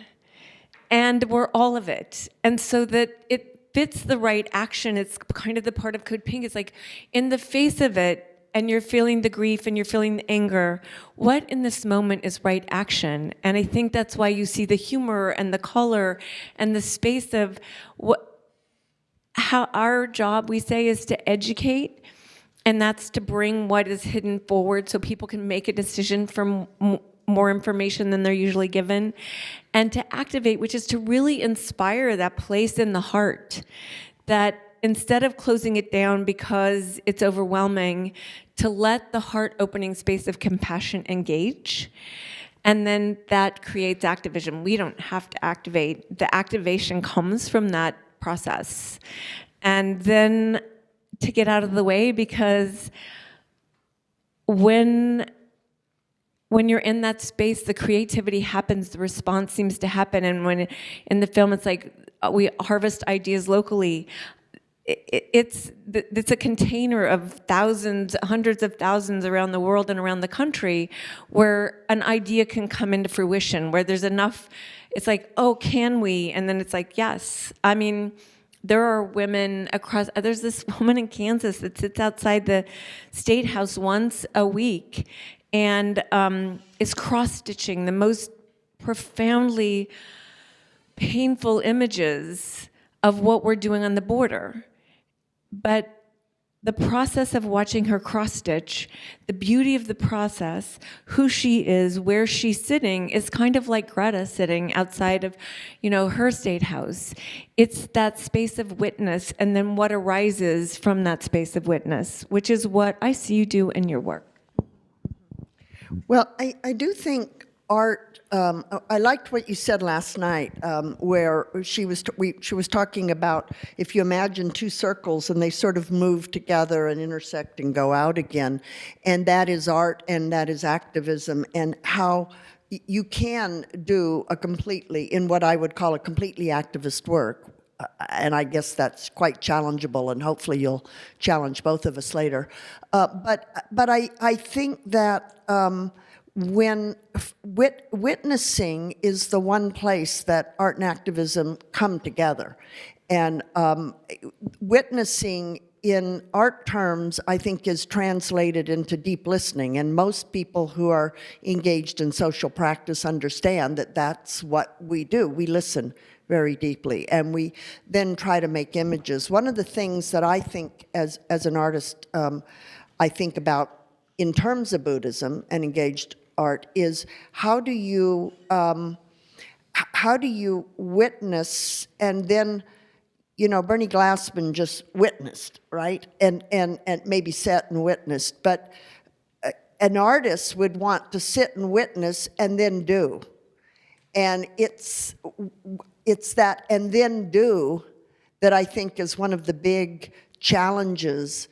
and we're all of it. And so that it fits the right action. It's kind of the part of Code Pink. It's like in the face of it, and you're feeling the grief and you're feeling the anger, what in this moment is right action? And I think that's why you see the humor and the color and the space of how our job, we say, is to educate, and that's to bring what is hidden forward so people can make a decision from more information than they're usually given, and to activate, which is to really inspire that place in the heart, that instead of closing it down because it's overwhelming, to let the heart-opening space of compassion engage. And then that creates activism. We don't have to activate. The activation comes from that process. And then to get out of the way, because when you're in that space, the creativity happens, the response seems to happen. And when in the film, it's like we harvest ideas locally. It's a container of thousands, hundreds of thousands around the world and around the country where an idea can come into fruition, where there's enough, it's like, oh, can we? And then it's like, yes. I mean, there are women there's this woman in Kansas that sits outside the State House once a week and is cross-stitching the most profoundly painful images of what we're doing on the border. But the process of watching her cross-stitch, the beauty of the process, who she is, where she's sitting, is kind of like Greta sitting outside of, her State House. It's that space of witness, and then what arises from that space of witness, which is what I see you do in your work. Well, I do think art, I liked what you said last night, where she was talking about if you imagine two circles and they sort of move together and intersect and go out again, and that is art and that is activism, and how you can do in what I would call a completely activist work, and I guess that's quite challengeable, and hopefully you'll challenge both of us later. But I think that when witnessing is the one place that art and activism come together. And witnessing in art terms, I think, is translated into deep listening. And most people who are engaged in social practice understand that that's what we do. We listen very deeply, and we then try to make images. One of the things that I think as an artist, I think about in terms of Buddhism and engaged art is how do you witness and then, you know, Bernie Glassman just witnessed, right? And maybe sat and witnessed, but an artist would want to sit and witness and then do. And it's that and then do that I think is one of the big challenges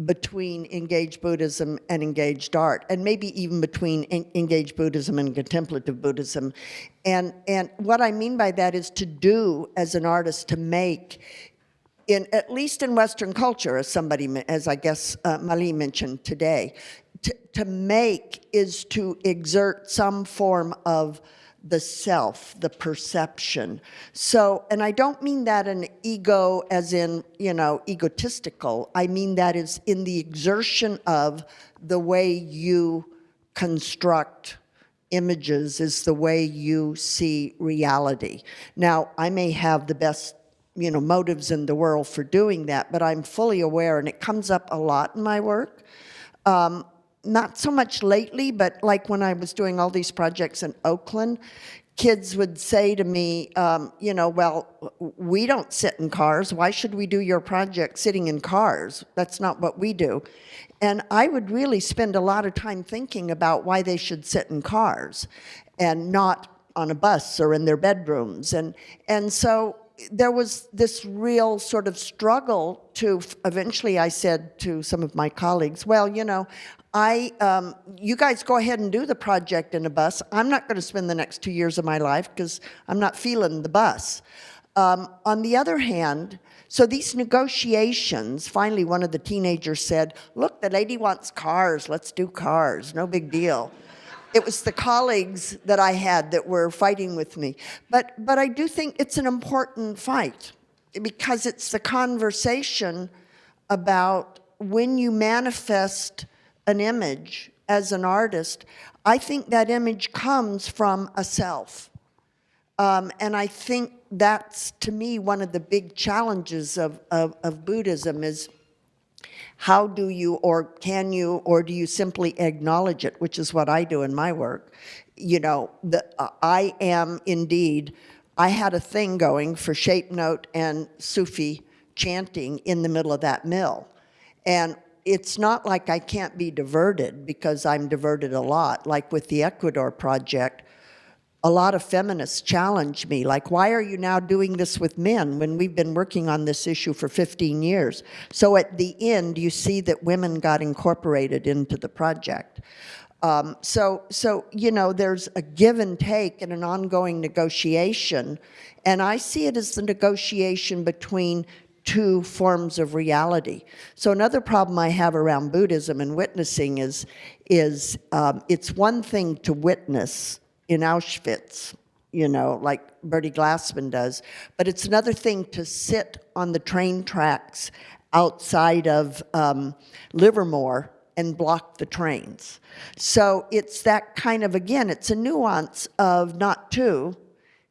between engaged Buddhism and engaged art, and maybe even between engaged Buddhism and contemplative Buddhism. And what I mean by that is to do as an artist, to make, at least in Western culture, as I guess Mali mentioned today, to make is to exert some form of the self, the perception. So, and I don't mean that in ego as in, you know, egotistical. I mean that is in the exertion of the way you construct images, is the way you see reality. Now, I may have the best, you know, motives in the world for doing that, but I'm fully aware, and it comes up a lot in my work. Not so much lately, but like when I was doing all these projects in Oakland, kids would say to me, you know, well, we don't sit in cars. Why should we do your project sitting in cars? That's not what we do. And I would really spend a lot of time thinking about why they should sit in cars and not on a bus or in their bedrooms. And so there was this real sort of struggle to, eventually I said to some of my colleagues, well, you know, you guys go ahead and do the project in a bus. I'm not going to spend the next 2 years of my life because I'm not feeling the bus. On the other hand, so these negotiations, finally one of the teenagers said, look, the lady wants cars, let's do cars, no big deal. It was the colleagues that I had that were fighting with me. But I do think it's an important fight because it's the conversation about when you manifest an image as an artist, I think that image comes from a self. And I think that's, to me, one of the big challenges of Buddhism is how do you, or can you, or do you simply acknowledge it, which is what I do in my work. You know, I am indeed, I had a thing going for shape note and Sufi chanting in the middle of that mill. And it's not like I can't be diverted, because I'm diverted a lot. Like with the Ecuador project, a lot of feminists challenge me, like, why are you now doing this with men when we've been working on this issue for 15 years? So at the end, you see that women got incorporated into the project. So you know, there's a give and take and an ongoing negotiation, and I see it as the negotiation between two forms of reality. So another problem I have around Buddhism and witnessing is it's one thing to witness in Auschwitz, you know, like Bertie Glassman does, but it's another thing to sit on the train tracks outside of Livermore and block the trains. So it's that kind of, again, it's a nuance of not to,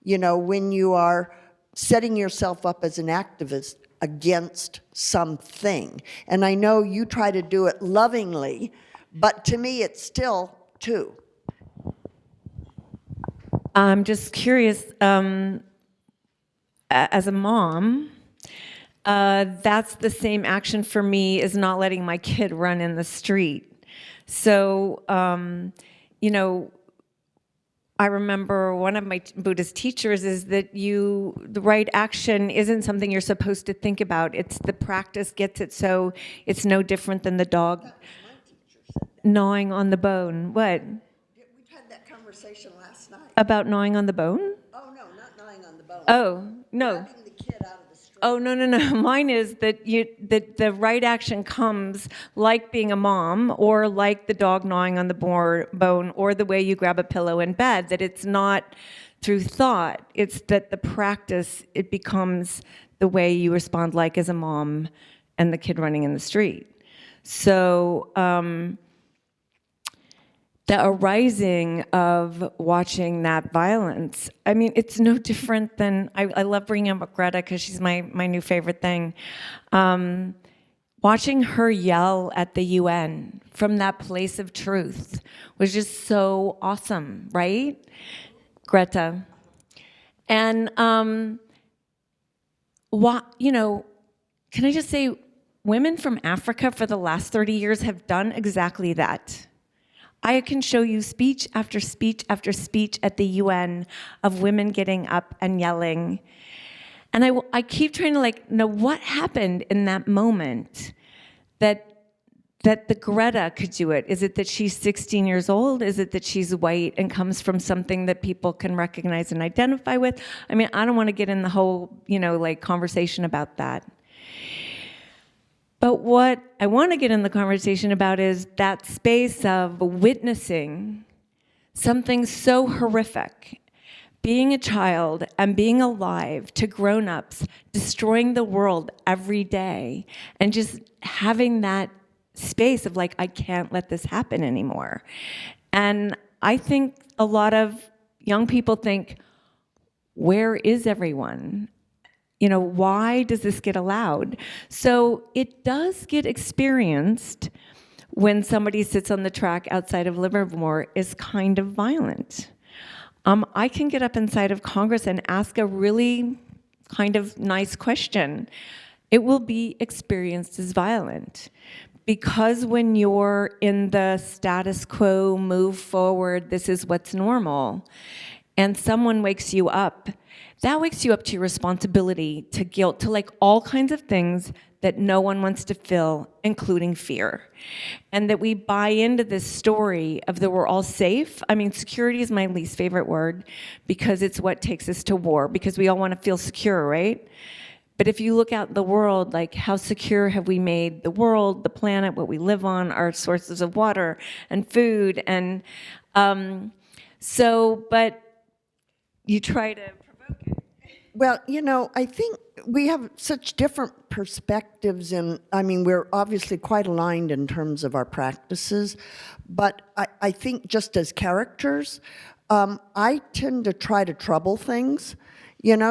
you know, when you are setting yourself up as an activist against something. And I know you try to do it lovingly, but to me it's still two. I'm just curious, as a mom, that's the same action for me as not letting my kid run in the street. So, you know, I remember one of my Buddhist teachers is that the right action isn't something you're supposed to think about. It's the practice gets it, so it's no different than the dog gnawing on the bone. What? We had that conversation last night. About gnawing on the bone? Oh, no, not gnawing on the bone. Oh, no. Grabbing the kid out of the Oh, no. Mine is that the right action comes like being a mom, or like the dog gnawing on the bone, or the way you grab a pillow in bed, that it's not through thought. It's that the practice, it becomes the way you respond, like as a mom and the kid running in the street. So the arising of watching that violence, I mean, it's no different than, I love bringing up Greta because she's my new favorite thing. Watching her yell at the UN from that place of truth was just so awesome, right? Greta. And, can I just say, women from Africa for the last 30 years have done exactly that. I can show you speech after speech after speech at the UN of women getting up and yelling. And I keep trying to know what happened in that moment that the Greta could do it. Is it that she's 16 years old? Is it that she's white and comes from something that people can recognize and identify with? I mean, I don't want to get in the whole, conversation about that. But what I want to get in the conversation about is that space of witnessing something so horrific, being a child and being alive to grown-ups, destroying the world every day, and just having that space of I can't let this happen anymore. And I think a lot of young people think, where is everyone? Why does this get allowed? So it does get experienced when somebody sits on the track outside of Livermore is kind of violent. I can get up inside of Congress and ask a really kind of nice question. It will be experienced as violent. Because when you're in the status quo, move forward, this is what's normal, and someone wakes you up, that wakes you up to your responsibility, to guilt, to all kinds of things that no one wants to feel, including fear. And that we buy into this story of that we're all safe. I mean, security is my least favorite word because it's what takes us to war, because we all want to feel secure, right? But if you look out in the world, how secure have we made the world, the planet, what we live on, our sources of water and food, and but you try to provoke it. Well, I think we have such different perspectives, and we're obviously quite aligned in terms of our practices, but I think just as characters, I tend to try to trouble things.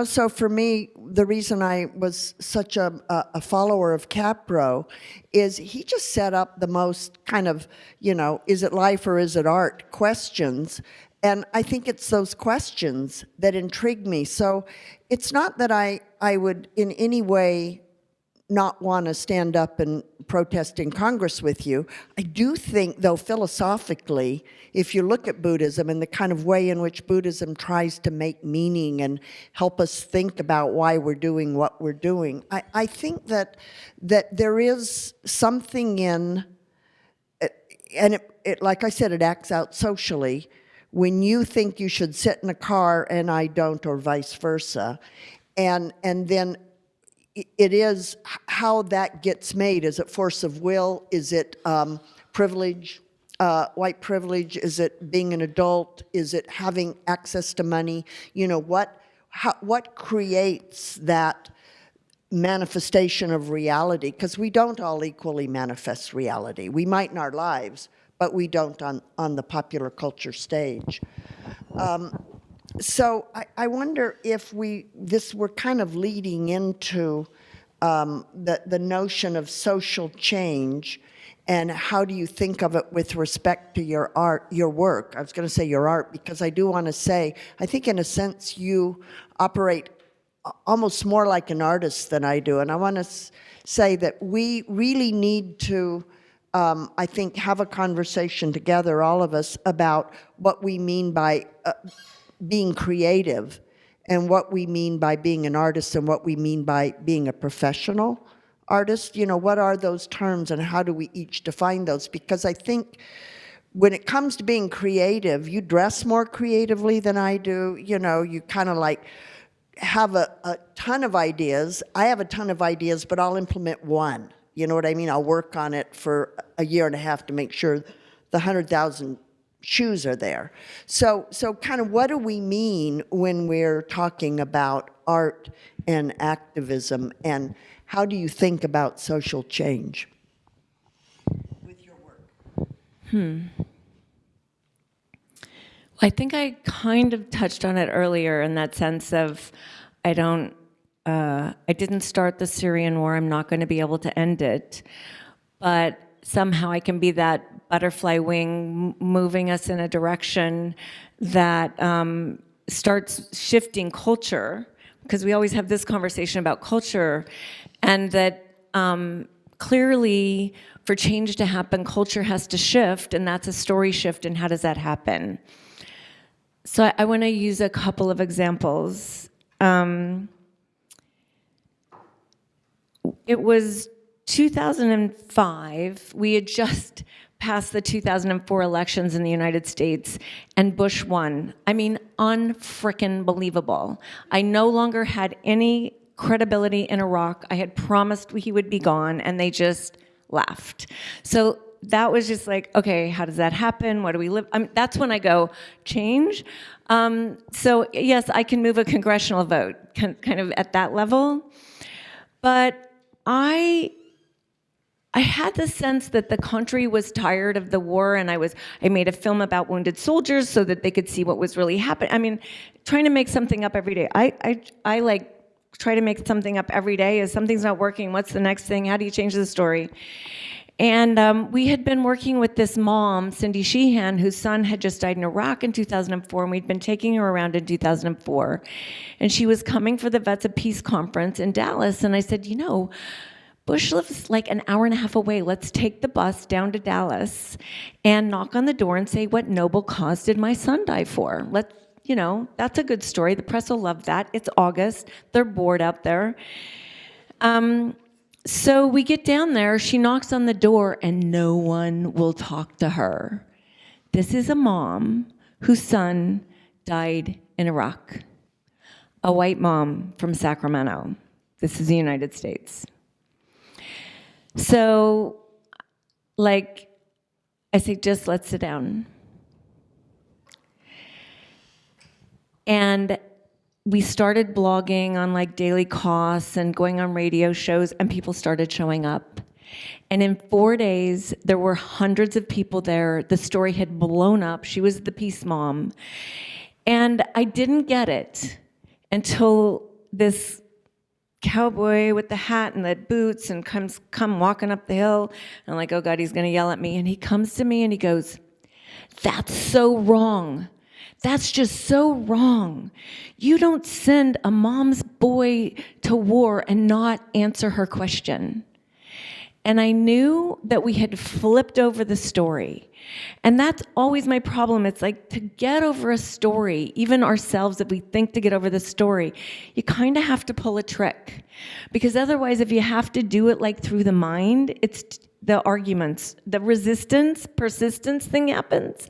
So for me, the reason I was such a follower of Capro is he just set up the most kind of, is it life or is it art questions. And I think it's those questions that intrigue me. So it's not that I would in any way not want to stand up and protest in Congress with you. I do think, though, philosophically, if you look at Buddhism and the kind of way in which Buddhism tries to make meaning and help us think about why we're doing what we're doing, I think that there is something in, and it like I said, it acts out socially, when you think you should sit in a car and I don't, or vice versa, and then it is how that gets made. Is it force of will? Is it privilege, white privilege? Is it being an adult? Is it having access to money? What creates that manifestation of reality? Because we don't all equally manifest reality. We might in our lives, but we don't on the popular culture stage. So I wonder if we're kind of leading into the notion of social change, and how do you think of it with respect to your art, your work? I was going to say your art, because I do want to say, I think in a sense you operate almost more like an artist than I do. And I want to say that we really need to, I think, have a conversation together, all of us, about what we mean by being creative, and what we mean by being an artist, and what we mean by being a professional artist. What are those terms, and how do we each define those? Because I think when it comes to being creative, you dress more creatively than I do. You kind of have a ton of ideas. I have a ton of ideas, but I'll implement one. You know what I mean? I'll work on it for a year and a half to make sure the 100,000 shoes are there. So kind of what do we mean when we're talking about art and activism, and how do you think about social change with your work? I think I kind of touched on it earlier in that sense of I didn't start the Syrian war, I'm not going to be able to end it, but somehow I can be that butterfly wing moving us in a direction that starts shifting culture, because we always have this conversation about culture, and that clearly for change to happen, culture has to shift, and that's a story shift, and how does that happen? So I want to use a couple of examples. It was 2005. We had just passed the 2004 elections in the United States, and Bush won. I mean, unfrickin' believable. I no longer had any credibility in Iraq. I had promised he would be gone, and they just left. So that was just like, okay, how does that happen? What do we live? That's when I go, change. So yes, I can move a congressional vote, kind of at that level. But I had the sense that the country was tired of the war, and I made a film about wounded soldiers so that they could see what was really happening. I mean, trying to make something up every day. I like try to make something up every day. If something's not working, what's the next thing? How do you change the story? And we had been working with this mom, Cindy Sheehan, whose son had just died in Iraq in 2004, and we'd been taking her around in 2004. And she was coming for the Vets of Peace conference in Dallas, and I said, you know, Bush lives like an hour and a half away. Let's take the bus down to Dallas and knock on the door and say, what noble cause did my son die for? That's a good story. The press will love that. It's August. They're bored out there. So we get down there, she knocks on the door, and no one will talk to her. This is a mom whose son died in Iraq. A white mom from Sacramento. This is the United States. So, I say, just let's sit down. And we started blogging on Daily Costs and going on radio shows, and people started showing up. And in 4 days, there were hundreds of people there. The story had blown up. She was the peace mom. And I didn't get it until this cowboy with the hat and the boots and come walking up the hill. And I'm like, oh God, he's gonna yell at me. And he comes to me and he goes, that's so wrong. That's just so wrong. You don't send a mom's boy to war and not answer her question. And I knew that we had flipped over the story. And that's always my problem. It's like, to get over a story, even ourselves, if we think to get over the story, you kind of have to pull a trick. Because otherwise, if you have to do it through the mind, it's the arguments, the resistance, persistence thing happens.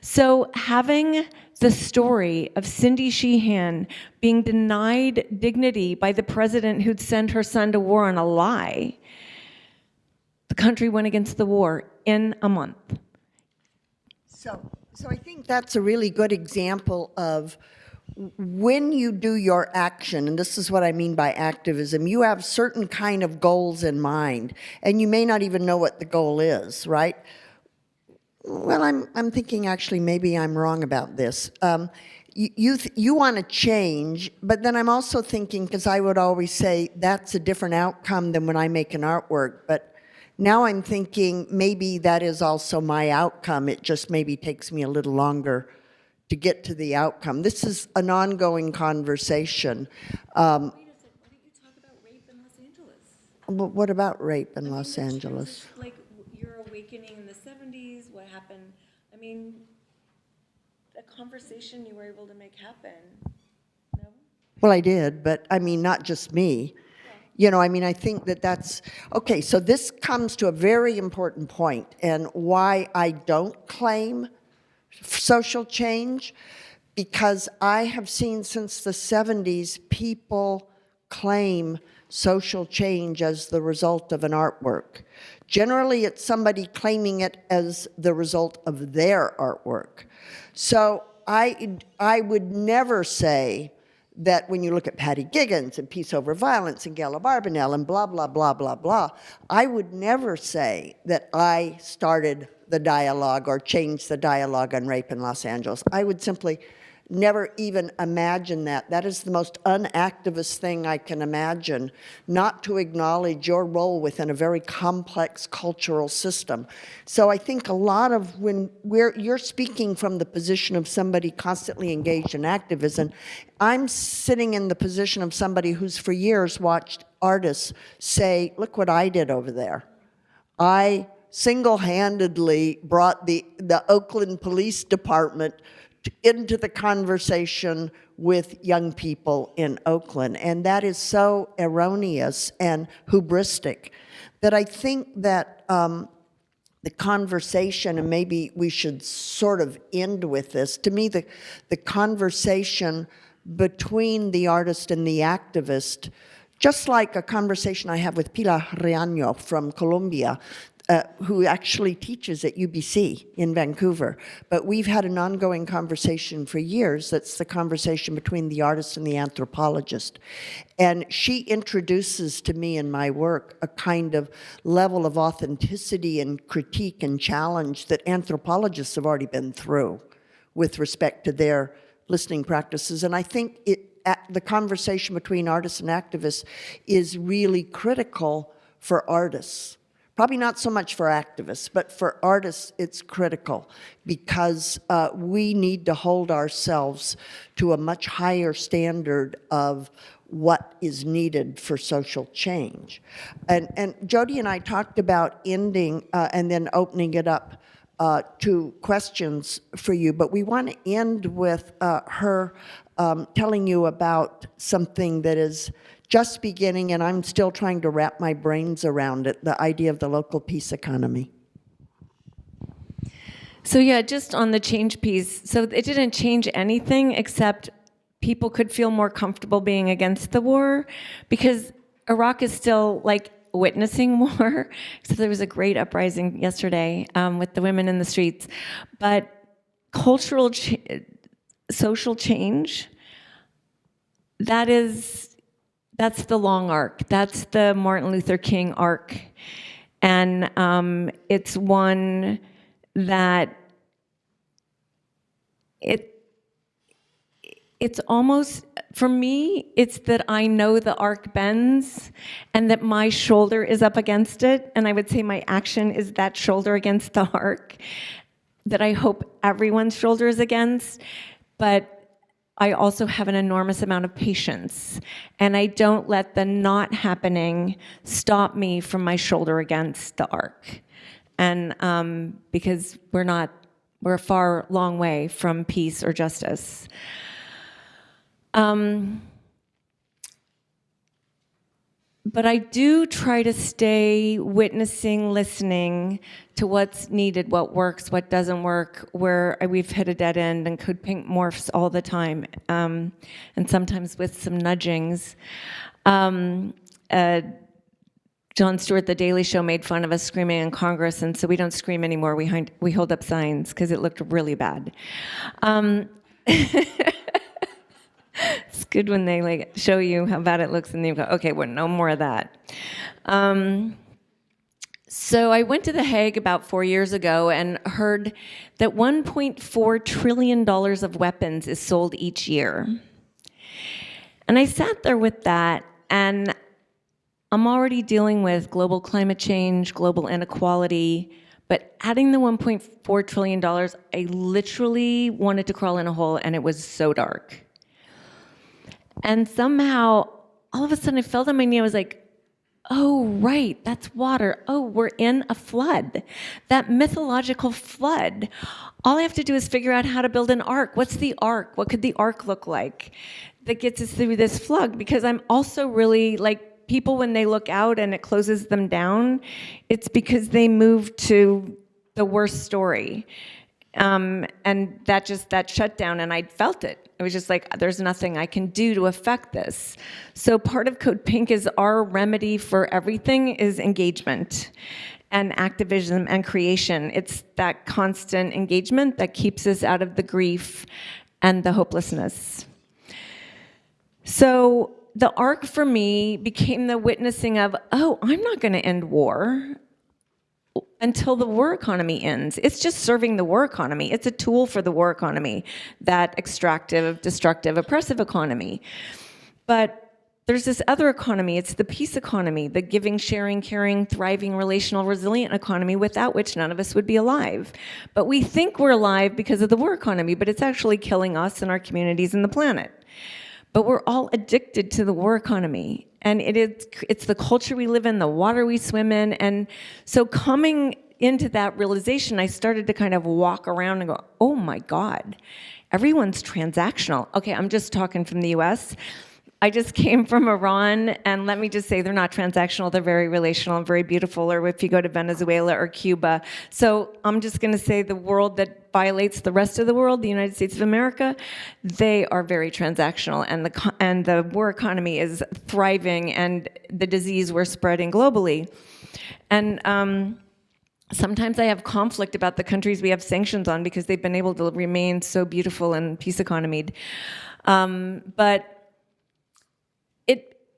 So having the story of Cindy Sheehan being denied dignity by the president who'd sent her son to war on a lie, the country went against the war in a month. So I think that's a really good example of when you do your action, and this is what I mean by activism, you have certain kind of goals in mind, and you may not even know what the goal is, right? Well, I'm thinking actually maybe I'm wrong about this. You want to change, but then I'm also thinking, because I would always say that's a different outcome than when I make an artwork, but now I'm thinking maybe that is also my outcome. It just maybe takes me a little longer to get to the outcome. This is an ongoing conversation. But what about rape in Los Angeles? Your awakening in the 70s, what happened? I mean, a conversation you were able to make happen. No? Well, I did, but I mean, not just me. I think that's, okay, so this comes to a very important point, and why I don't claim social change, because I have seen since the 70s people claim social change as the result of an artwork. Generally, it's somebody claiming it as the result of their artwork. So I would never say that when you look at Patty Giggins and Peace Over Violence and Gela Barbanel and blah, blah, blah, blah, blah, I would never say that I started the dialogue or changed the dialogue on rape in Los Angeles. I would simply never even imagine that. That is the most unactivist thing I can imagine, not to acknowledge your role within a very complex cultural system. So I think a lot of when you're speaking from the position of somebody constantly engaged in activism, I'm sitting in the position of somebody who's for years watched artists say, look what I did over there. I single-handedly brought the Oakland Police Department into the conversation with young people in Oakland. And that is so erroneous and hubristic that I think that the conversation, and maybe we should sort of end with this, to me the conversation between the artist and the activist, just like a conversation I have with Pilar Riaño from Colombia, who actually teaches at UBC in Vancouver. But we've had an ongoing conversation for years that's the conversation between the artist and the anthropologist. And she introduces to me in my work a kind of level of authenticity and critique and challenge that anthropologists have already been through with respect to their listening practices. And I think the conversation between artists and activists is really critical for artists. Probably not so much for activists, but for artists it's critical because we need to hold ourselves to a much higher standard of what is needed for social change. And Jodie and I talked about ending and then opening it up to questions for you, but we want to end with her telling you about something that is just beginning, and I'm still trying to wrap my brains around it, the idea of the local peace economy. So yeah, just on the change piece, so it didn't change anything except people could feel more comfortable being against the war because Iraq is still like witnessing war. So there was a great uprising yesterday with the women in the streets. But cultural, social change, that's the long arc. That's the Martin Luther King arc. And it's one that it's almost, for me, it's that I know the arc bends and that my shoulder is up against it. And I would say my action is that shoulder against the arc that I hope everyone's shoulder is against. But I also have an enormous amount of patience, and I don't let the not happening stop me from my shoulder against the arc. And because we're a far, long way from peace or justice. But I do try to stay witnessing, listening to what's needed, what works, what doesn't work, where we've hit a dead end, and Code Pink morphs all the time, and sometimes with some nudgings. Jon Stewart, The Daily Show, made fun of us screaming in Congress, and so we don't scream anymore. We hold up signs because it looked really bad. It's good when they like show you how bad it looks and then you go, okay, well, no more of that. So I went to The Hague about 4 years ago and heard that $1.4 trillion of weapons is sold each year. And I sat there with that, and I'm already dealing with global climate change, global inequality, but adding the $1.4 trillion, I literally wanted to crawl in a hole, and it was so dark. And somehow, all of a sudden, I felt on my knee. I was like, oh, right, that's water. Oh, we're in a flood. That mythological flood. All I have to do is figure out how to build an ark. What's the ark? What could the ark look like that gets us through this flood? Because I'm also really, like, people, when they look out and it closes them down, it's because they move to the worst story. And that shut down, and I felt it. It was just like, there's nothing I can do to affect this. So part of Code Pink is our remedy for everything is engagement and activism and creation. It's that constant engagement that keeps us out of the grief and the hopelessness. So the arc for me became the witnessing of, oh, I'm not going to end war until the war economy ends. It's just serving the war economy. It's a tool for the war economy, that extractive, destructive, oppressive economy. But there's this other economy. It's the peace economy, the giving, sharing, caring, thriving, relational, resilient economy without which none of us would be alive. But we think we're alive because of the war economy, but it's actually killing us and our communities and the planet. But we're all addicted to the war economy. And it's the culture we live in, the water we swim in. And so coming into that realization, I started to kind of walk around and go, oh my God, everyone's transactional. Okay, I'm just talking from the US. I just came from Iran, and let me just say they're not transactional, they're very relational and very beautiful, or if you go to Venezuela or Cuba. So I'm just gonna say the world that violates the rest of the world, the United States of America, they are very transactional, and the war economy is thriving, and the disease we're spreading globally. And sometimes I have conflict about the countries we have sanctions on because they've been able to remain so beautiful and peace economied.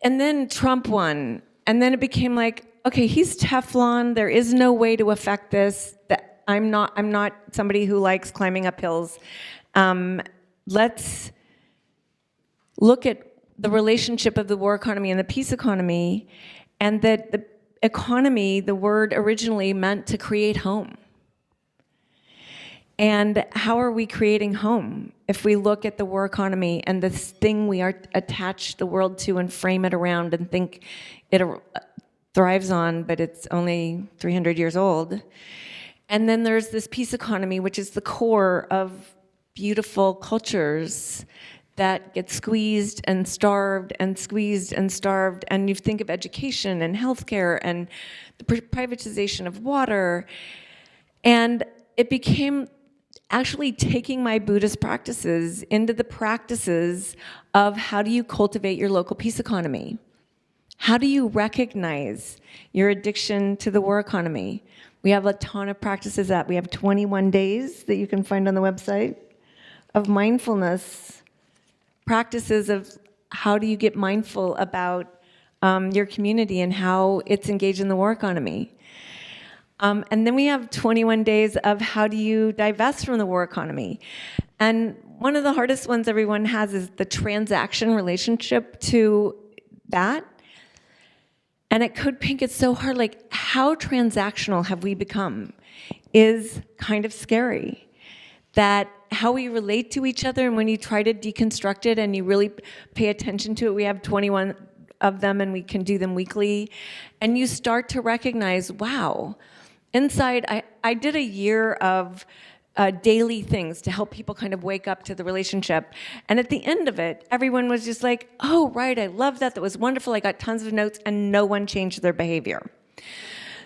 And then Trump won, and then it became like, okay, he's Teflon. There is no way to affect this. I'm not somebody who likes climbing up hills. Let's look at the relationship of the war economy and the peace economy, and that the economy, the word originally meant to create home. And how are we creating home? If we look at the war economy and this thing we are attached the world to and frame it around and think it thrives on, but it's only 300 years old. And then there's this peace economy, which is the core of beautiful cultures that get squeezed and starved and squeezed and starved. And you think of education and healthcare and the privatization of water. And it became actually taking my Buddhist practices into the practices of how do you cultivate your local peace economy? How do you recognize your addiction to the war economy? We have a ton of practices that we have 21 days that you can find on the website of mindfulness, practices of how do you get mindful about your community and how it's engaged in the war economy. And then we have 21 days of how do you divest from the war economy. And one of the hardest ones everyone has is the transaction relationship to that. And at Code Pink, it's so hard, like how transactional have we become is kind of scary. That how we relate to each other, and when you try to deconstruct it and you really pay attention to it, we have 21 of them and we can do them weekly. And you start to recognize, wow, inside, I did a year of daily things to help people kind of wake up to the relationship. And at the end of it, everyone was just like, oh, right, I love that. That was wonderful. I got tons of notes, and no one changed their behavior.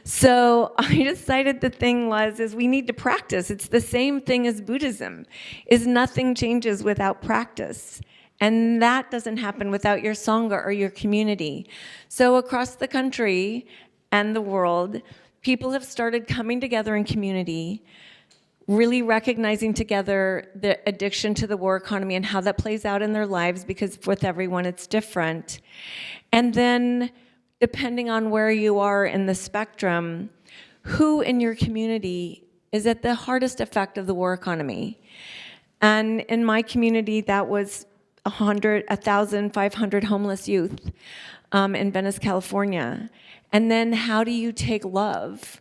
So I decided the thing is we need to practice. It's the same thing as Buddhism, is nothing changes without practice. And that doesn't happen without your Sangha or your community. So across the country and the world, people have started coming together in community, really recognizing together the addiction to the war economy and how that plays out in their lives, because with everyone it's different. And then, depending on where you are in the spectrum, who in your community is at the hardest effect of the war economy. And in my community, that was 1,500 homeless youth in Venice, California. And then how do you take love?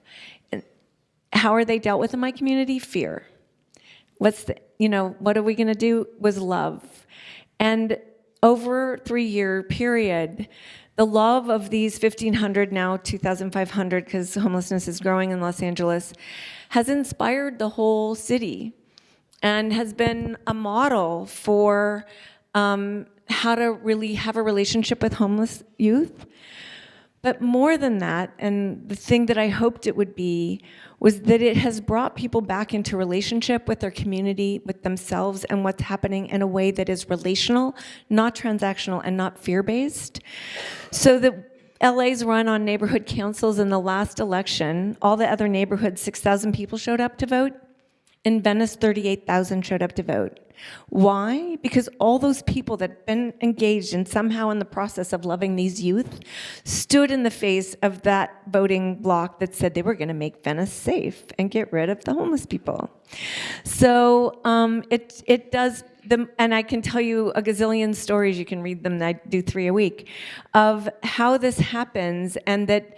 How are they dealt with in my community? Fear. What are we gonna do? Was love. And over a 3-year period, the love of these 1,500, now 2,500, because homelessness is growing in Los Angeles, has inspired the whole city and has been a model for how to really have a relationship with homeless youth. But more than that, and the thing that I hoped it would be, was that it has brought people back into relationship with their community, with themselves, and what's happening in a way that is relational, not transactional, and not fear-based. So the LA's run on neighborhood councils in the last election, all the other neighborhoods, 6,000 people showed up to vote. In Venice, 38,000 showed up to vote. Why? Because all those people that had been engaged in somehow in the process of loving these youth stood in the face of that voting bloc that said they were going to make Venice safe and get rid of the homeless people. So it does, and I can tell you a gazillion stories, you can read them, I do 3 a week, of how this happens, and that,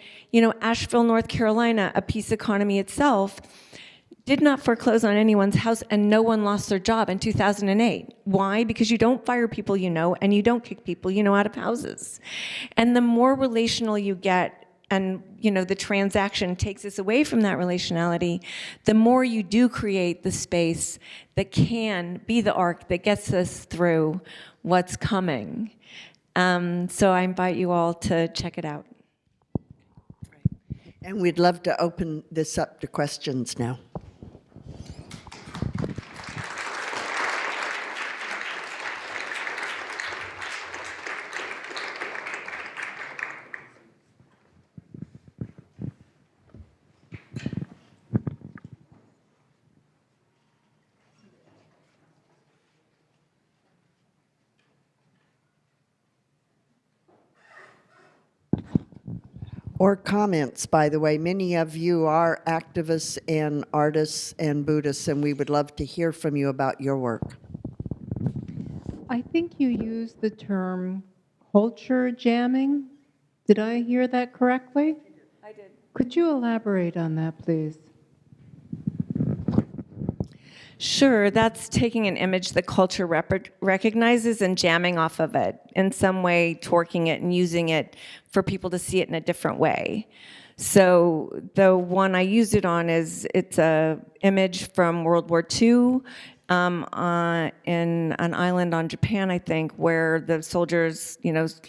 Asheville, North Carolina, a peace economy itself, did not foreclose on anyone's house, and no one lost their job in 2008. Why? Because you don't fire people and you don't kick people out of houses. And the more relational you get, and the transaction takes us away from that relationality, the more you do create the space that can be the arc that gets us through what's coming. So I invite you all to check it out. And we'd love to open this up to questions now. Or comments, by the way. Many of you are activists and artists and Buddhists, and we would love to hear from you about your work. I think you used the term culture jamming. Did I hear that correctly? I did. Could you elaborate on that, please? Sure, that's taking an image that culture recognizes and jamming off of it, in some way twerking it and using it for people to see it in a different way. So the one I used it on it's a image from World War II in an island on Japan, I think, where the soldiers,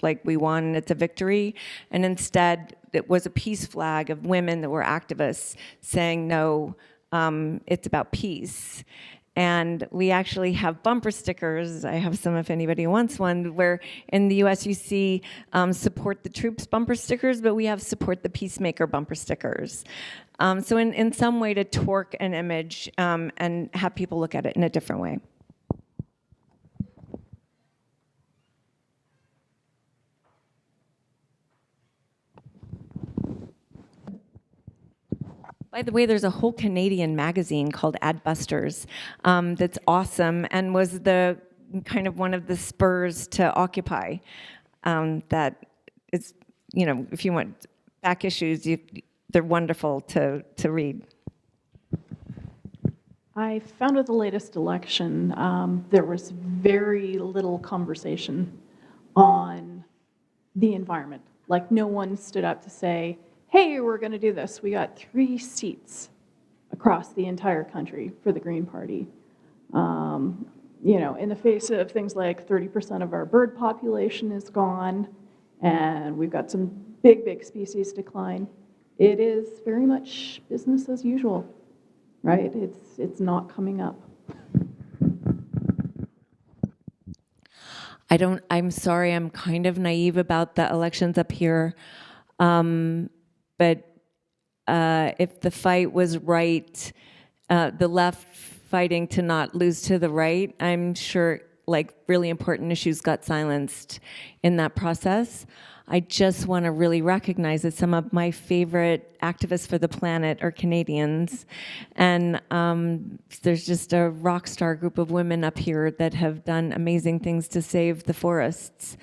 like, we won, it's a victory, and instead it was a peace flag of women that were activists saying, no, it's about peace. And we actually have bumper stickers. I have some if anybody wants one, where in the US you see support the troops bumper stickers, but we have support the peacemaker bumper stickers. So in some way to twerk an image and have people look at it in a different way. By the way, there's a whole Canadian magazine called Adbusters that's awesome and was the kind of one of the spurs to Occupy. That is, if you want back issues, they're wonderful to read. I found with the latest election, there was very little conversation on the environment. Like, no one stood up to say, hey, we're going to do this. We got 3 seats across the entire country for the Green Party. In the face of things like 30% of our bird population is gone, and we've got some big species decline, it is very much business as usual, right? It's not coming up. I'm sorry, I'm kind of naive about the elections up here. But if the fight was right, the left fighting to not lose to the right, I'm sure really important issues got silenced in that process. I just want to really recognize that some of my favorite activists for the planet are Canadians. And there's just a rock star group of women up here that have done amazing things to save the forests,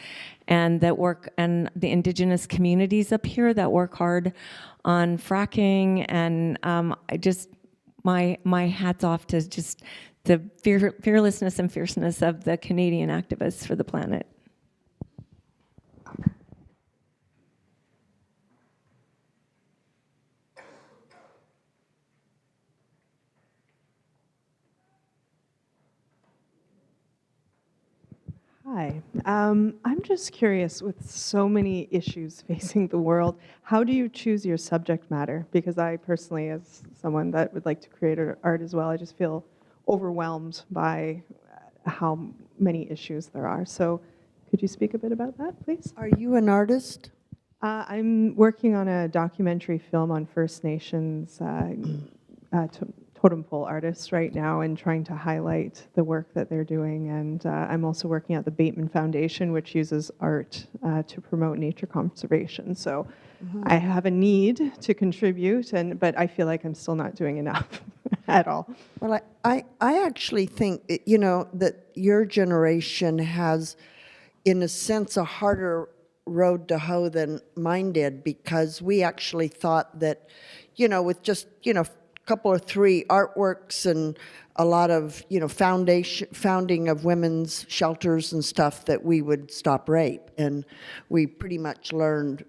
and that work, and the indigenous communities up here that work hard on fracking. And I just, my hat's off to just the fearlessness and fierceness of the Canadian activists for the planet. Hi. I'm just curious, with so many issues facing the world, how do you choose your subject matter? Because I personally, as someone that would like to create art as well, I just feel overwhelmed by how many issues there are. So could you speak a bit about that, please? Are you an artist? I'm working on a documentary film on First Nations totem pole artists right now and trying to highlight the work that they're doing. And I'm also working at the Bateman Foundation, which uses art to promote nature conservation. So I have a need to contribute, but I feel like I'm still not doing enough at all. Well, I actually think, that your generation has, in a sense, a harder road to hoe than mine did, because we actually thought that, with just, a couple or three artworks and a lot of, founding of women's shelters and stuff, that we would stop rape. And we pretty much learned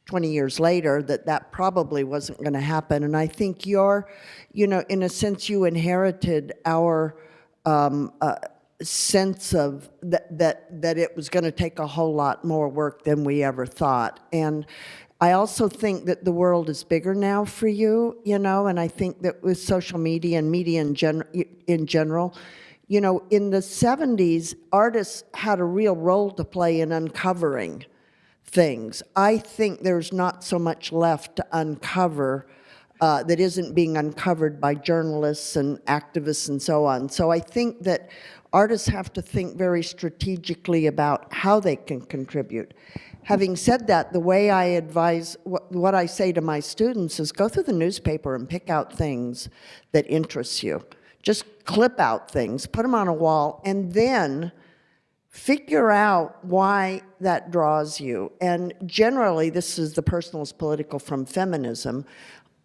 20 years later that probably wasn't going to happen. And I think in a sense, you inherited our sense of that it was going to take a whole lot more work than we ever thought. And I also think that the world is bigger now for you, and I think that with social media and media in general, in the 70s, artists had a real role to play in uncovering things. I think there's not so much left to uncover that isn't being uncovered by journalists and activists and so on. So I think that artists have to think very strategically about how they can contribute. Having said that, the way I advise, what I say to my students is go through the newspaper and pick out things that interest you. Just clip out things, put them on a wall, and then figure out why that draws you. And generally, this is the personal is political from feminism.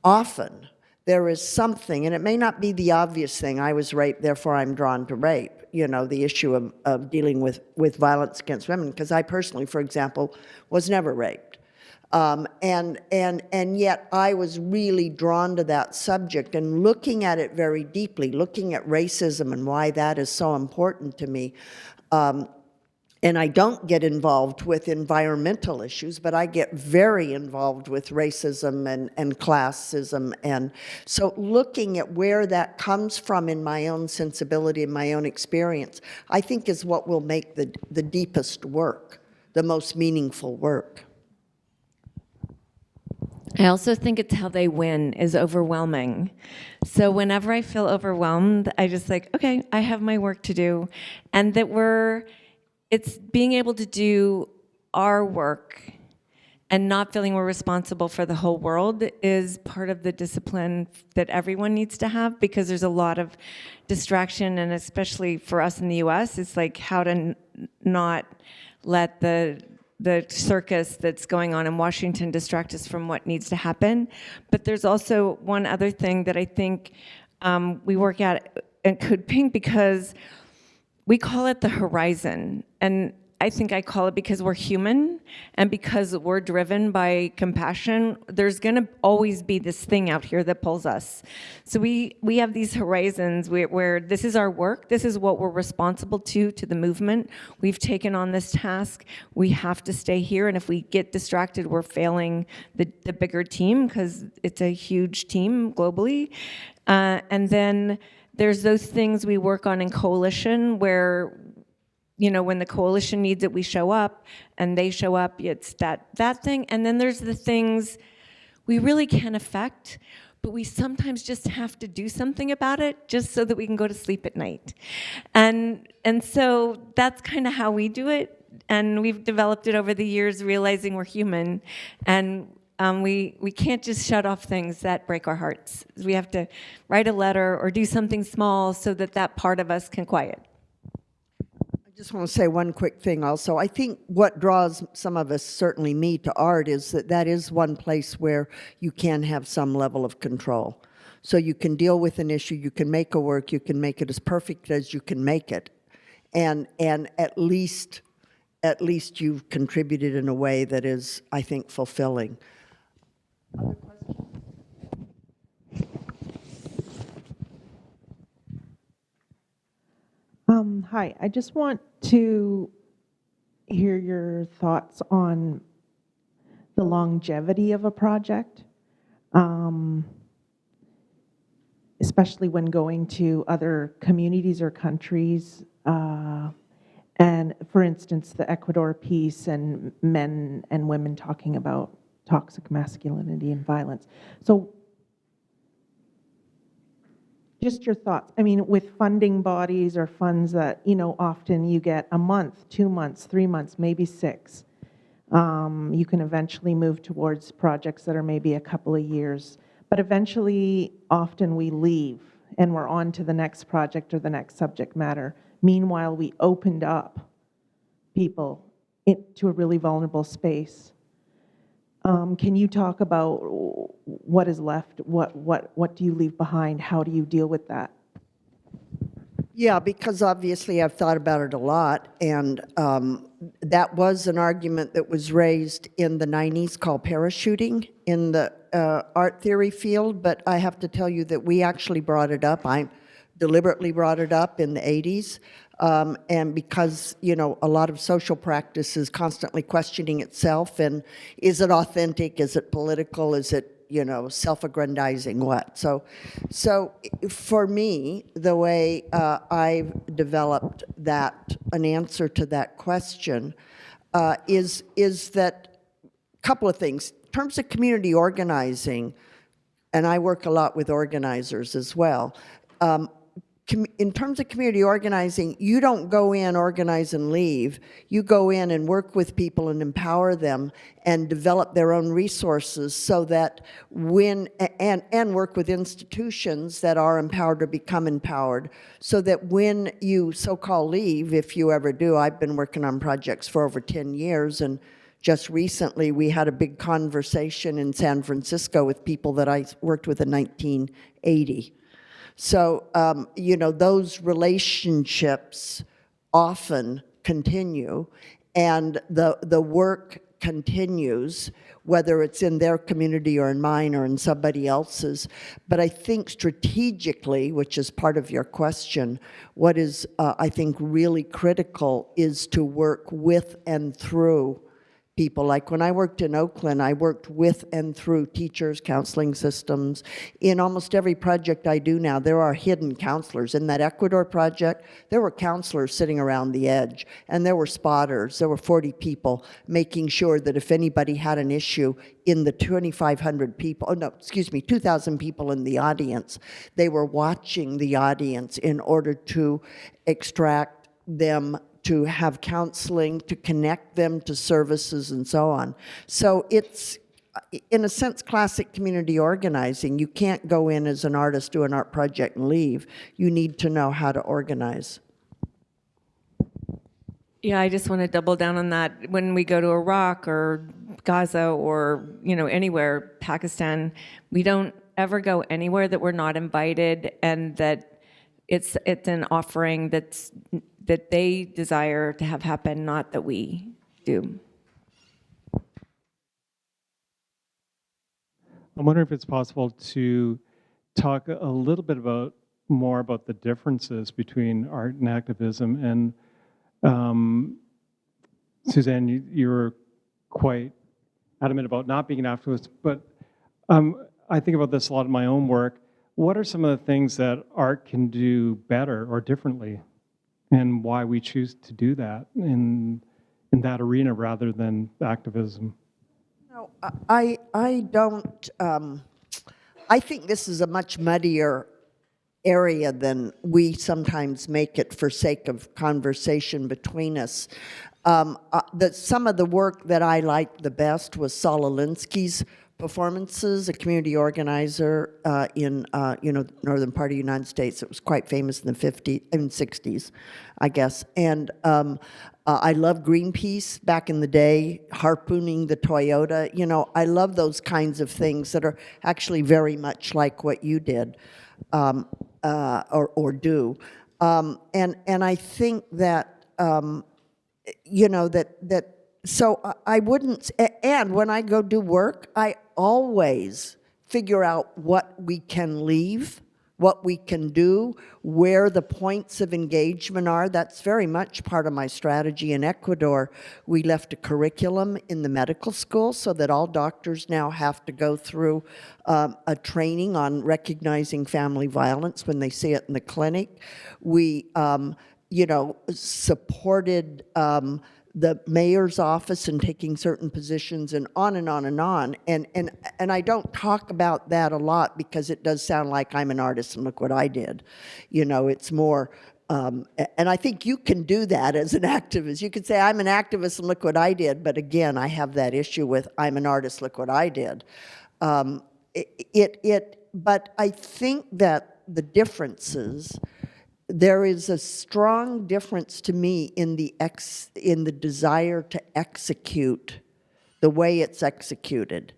Often, there is something, and it may not be the obvious thing, I was raped, therefore I'm drawn to rape, the issue of dealing with violence against women, because I personally, for example, was never raped. And yet I was really drawn to that subject and looking at it very deeply, looking at racism and why that is so important to me. And I don't get involved with environmental issues, but I get very involved with racism and classism. And so looking at where that comes from in my own sensibility and my own experience, I think is what will make the deepest work, the most meaningful work. I also think it's how they win is overwhelming. So whenever I feel overwhelmed, I just okay, I have my work to do. And that it's being able to do our work and not feeling we're responsible for the whole world is part of the discipline that everyone needs to have, because there's a lot of distraction, and especially for us in the US, it's how to not let the circus that's going on in Washington distract us from what needs to happen. But there's also one other thing that I think we work at Code Pink, because we call it the horizon. And I think I call it because we're human and because we're driven by compassion. There's going to always be this thing out here that pulls us. So we have these horizons where this is our work. This is what we're responsible to the movement. We've taken on this task. We have to stay here. And if we get distracted, we're failing the bigger team, because it's a huge team globally. And then there's those things we work on in coalition where, when the coalition needs it, we show up, and they show up, it's that thing. And then there's the things we really can't affect, but we sometimes just have to do something about it just so that we can go to sleep at night. And so that's kind of how we do it. And we've developed it over the years, realizing we're human. And we can't just shut off things that break our hearts. We have to write a letter or do something small so that part of us can quiet. I just want to say one quick thing also. I think what draws some of us, certainly me, to art is that is one place where you can have some level of control. So you can deal with an issue, you can make a work, you can make it as perfect as you can make it. And at least you've contributed in a way that is, I think, fulfilling. Other questions? Hi, I just want to hear your thoughts on the longevity of a project, especially when going to other communities or countries. And for instance, the Ecuador piece and men and women talking about toxic masculinity and violence. So just your thoughts. I mean, with funding bodies or funds that, often you get a month, 2 months, 3 months, maybe 6. You can eventually move towards projects that are maybe a couple of years. But eventually, often we leave and we're on to the next project or the next subject matter. Meanwhile, we opened up people into a really vulnerable space. Can you talk about what is left? What do you leave behind? How do you deal with that? Yeah, because obviously I've thought about it a lot, and that was an argument that was raised in the 90s called parachuting in the art theory field, but I have to tell you that we actually brought it up. I deliberately brought it up in the 80s, and because, a lot of social practice is constantly questioning itself, and is it authentic, is it political, is it self-aggrandizing, what? So for me, the way I've developed an answer to that question is that a couple of things. In terms of community organizing, and I work a lot with organizers as well, in terms of community organizing, you don't go in, organize, and leave. You go in and work with people and empower them and develop their own resources so that and work with institutions that are empowered or become empowered, so that when you so-called leave, if you ever do, I've been working on projects for over 10 years, and just recently we had a big conversation in San Francisco with people that I worked with in 1980. So, those relationships often continue, and the work continues, whether it's in their community or in mine or in somebody else's. But I think strategically, which is part of your question, what is, I think, really critical is to work with and through people. Like when I worked in Oakland, I worked with and through teachers, counseling systems. In almost every project I do now, there are hidden counselors. In that Ecuador project, there were counselors sitting around the edge, and there were spotters. There were 40 people making sure that if anybody had an issue in the 2,500 people, 2,000 people in the audience, they were watching the audience in order to extract them, to have counseling, to connect them to services and so on. So it's, in a sense, classic community organizing. You can't go in as an artist, do an art project and leave. You need to know how to organize. Yeah, I just want to double down on that. When we go to Iraq or Gaza or, anywhere, Pakistan, we don't ever go anywhere that we're not invited, and that it's an offering that they desire to have happen, not that we do. I'm wondering if it's possible to talk a little bit more about the differences between art and activism. And Suzanne, you were quite adamant about not being an activist, but I think about this a lot in my own work. What are some of the things that art can do better or differently, and why we choose to do that in that arena rather than activism? No, I don't. I think this is a much muddier area than we sometimes make it for sake of conversation between us. Some of the work that I liked the best was Saul Alinsky's performances, a community organizer in northern part of the United States. It was quite famous in the 60s, I guess. And I love Greenpeace back in the day, harpooning the Toyota. I love those kinds of things that are actually very much like what you did or do. And I think that so I wouldn't, and when I go do work, I always figure out what we can leave, what we can do, where the points of engagement are. That's very much part of my strategy in Ecuador. We left a curriculum in the medical school so that all doctors now have to go through a training on recognizing family violence when they see it in the clinic. We, supported the mayor's office in taking certain positions, and on and on and on. And I don't talk about that a lot because it does sound like I'm an artist and look what I did. It's more, and I think you can do that as an activist. You can say, I'm an activist and look what I did, but again, I have that issue with I'm an artist, look what I did. But I think that the differences, there is a strong difference to me in the desire to execute the way it's executed.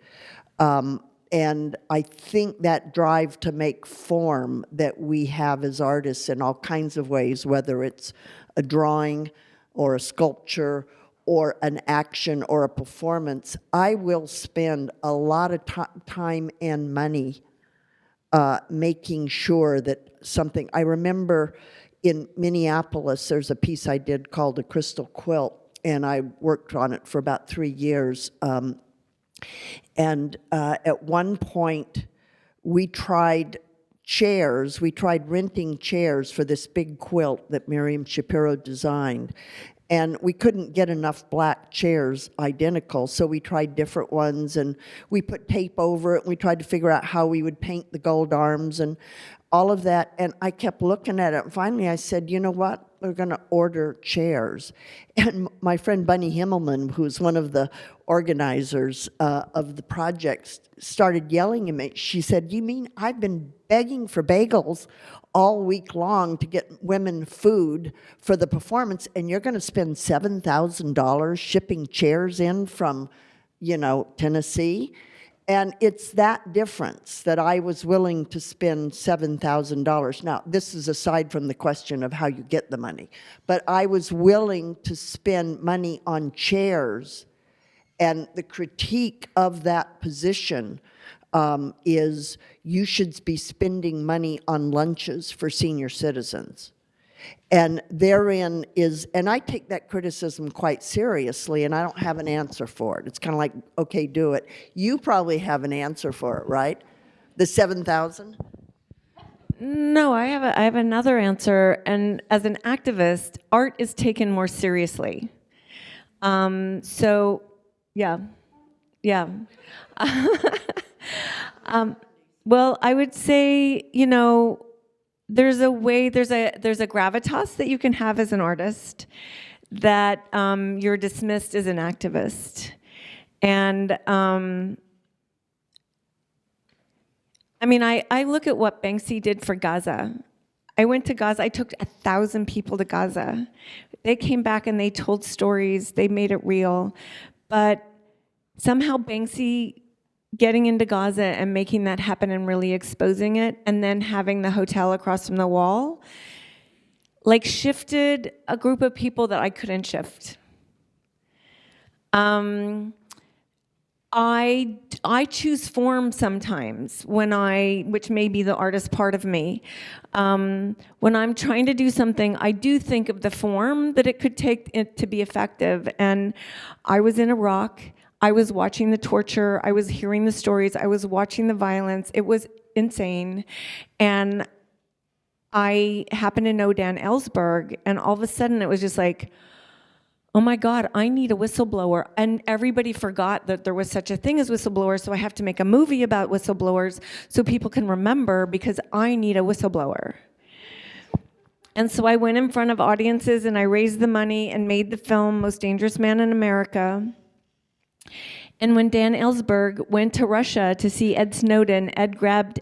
And I think that drive to make form that we have as artists in all kinds of ways, whether it's a drawing or a sculpture or an action or a performance, I will spend a lot of time and money making sure that something. I remember in Minneapolis, there's a piece I did called A Crystal Quilt, and I worked on it for about 3 years. At one point, we tried chairs. We tried renting chairs for this big quilt that Miriam Shapiro designed. And we couldn't get enough black chairs identical, so we tried different ones, and we put tape over it, and we tried to figure out how we would paint the gold arms and all of that. And I kept looking at it, and finally I said, you know what? We're going to order chairs. And my friend Bunny Himmelman, who's one of the organizers of the project, started yelling at me. She said, you mean I've been begging for bagels all week long to get women food for the performance, and you're going to spend $7,000 shipping chairs in from, Tennessee? And it's that difference that I was willing to spend $7,000. Now, this is aside from the question of how you get the money, but I was willing to spend money on chairs, and the critique of that position is you should be spending money on lunches for senior citizens. And therein is, and I take that criticism quite seriously, and I don't have an answer for it. It's kind of like, okay, do it. You probably have an answer for it, right? The 7,000? No, I have another answer. And as an activist, art is taken more seriously. Well, I would say, there's a gravitas that you can have as an artist that you're dismissed as an activist. And I look at what Banksy did for Gaza. I went to Gaza. I took 1,000 people to Gaza. They came back and they told stories. They made it real. But somehow Banksy getting into Gaza and making that happen and really exposing it, and then having the hotel across from the wall, shifted a group of people that I couldn't shift. I choose form sometimes which may be the artist part of me. When I'm trying to do something, I do think of the form that it could take it to be effective. And I was in Iraq. I was watching the torture, I was hearing the stories, I was watching the violence. It was insane. And I happened to know Dan Ellsberg, and all of a sudden it was just like, oh my God, I need a whistleblower. And everybody forgot that there was such a thing as whistleblowers, so I have to make a movie about whistleblowers so people can remember, because I need a whistleblower. And so I went in front of audiences and I raised the money and made the film Most Dangerous Man in America. And when Dan Ellsberg went to Russia to see Ed Snowden, Ed grabbed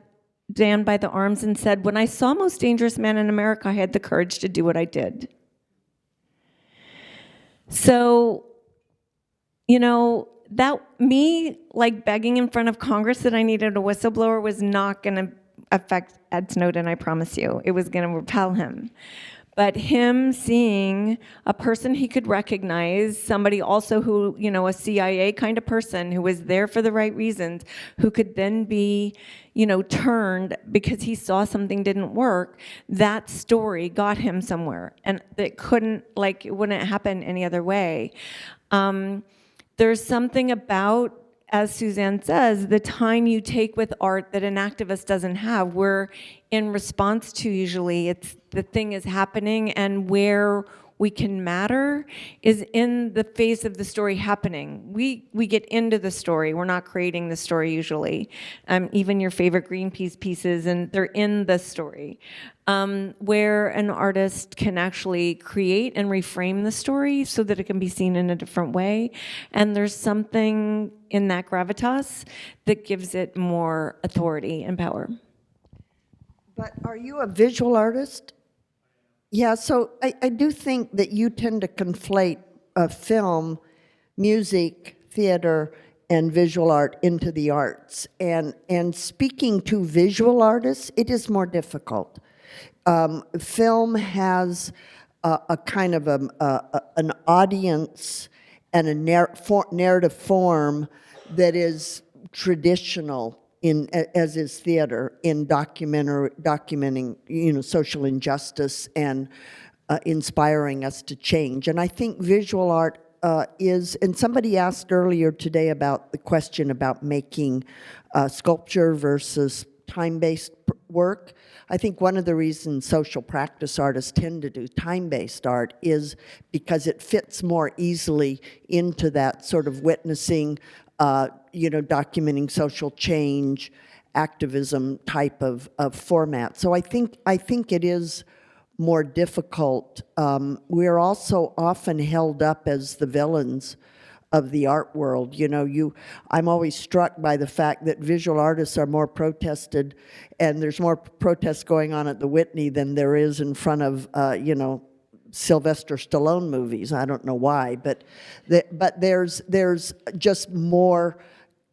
Dan by the arms and said, when I saw Most Dangerous Man in America, I had the courage to do what I did. So, that me begging in front of Congress that I needed a whistleblower was not going to affect Ed Snowden, I promise you. It was going to repel him. But him seeing a person he could recognize, somebody also who, you know, a CIA kind of person who was there for the right reasons, who could then be, you know, turned because he saw something didn't work, that story got him somewhere. And it couldn't, like, it wouldn't happen any other way. There's something about, as Suzanne says, the time you take with art that an activist doesn't have. We're in response to, usually, it's the thing is happening, and where we can matter is in the face of the story happening. We get into the story. We're not creating the story usually. Even your favorite Greenpeace pieces, and they're in the story. Where an artist can actually create and reframe the story so that it can be seen in a different way. And there's something in that gravitas that gives it more authority and power. But are you a visual artist? Yeah, so I do think that you tend to conflate film, music, theater, and visual art into the arts. And speaking to visual artists, it is more difficult. Film has a kind of an audience and a narrative form that is traditional, as is theater, in documenting, you know, social injustice and inspiring us to change. And I think visual art is, and somebody asked earlier today about the question about making sculpture versus time-based work. I think one of the reasons social practice artists tend to do time-based art is because it fits more easily into that sort of witnessing, you know, documenting social change, activism type of format. So I think it is more difficult. We're also often held up as the villains of the art world. You know, I'm always struck by the fact that visual artists are more protested, and there's more protests going on at the Whitney than there is in front of, you know, Sylvester Stallone movies. I don't know why, but there's just more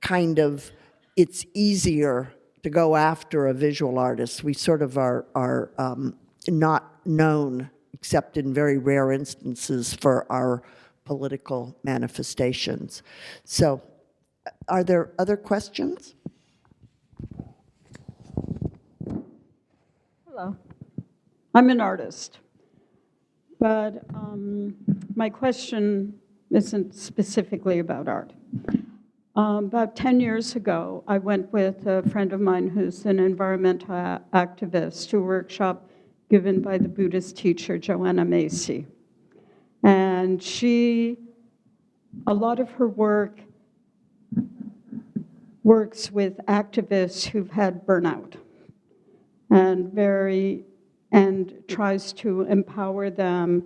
kind of, it's easier to go after a visual artist. We sort of are not known, except in very rare instances, for our political manifestations. So, are there other questions? Hello. I'm an artist, but my question isn't specifically about art. About 10 years ago, I went with a friend of mine who's an environmental activist to a workshop given by the Buddhist teacher, Suzanne Lacy. And a lot of her work works with activists who've had burnout and tries to empower them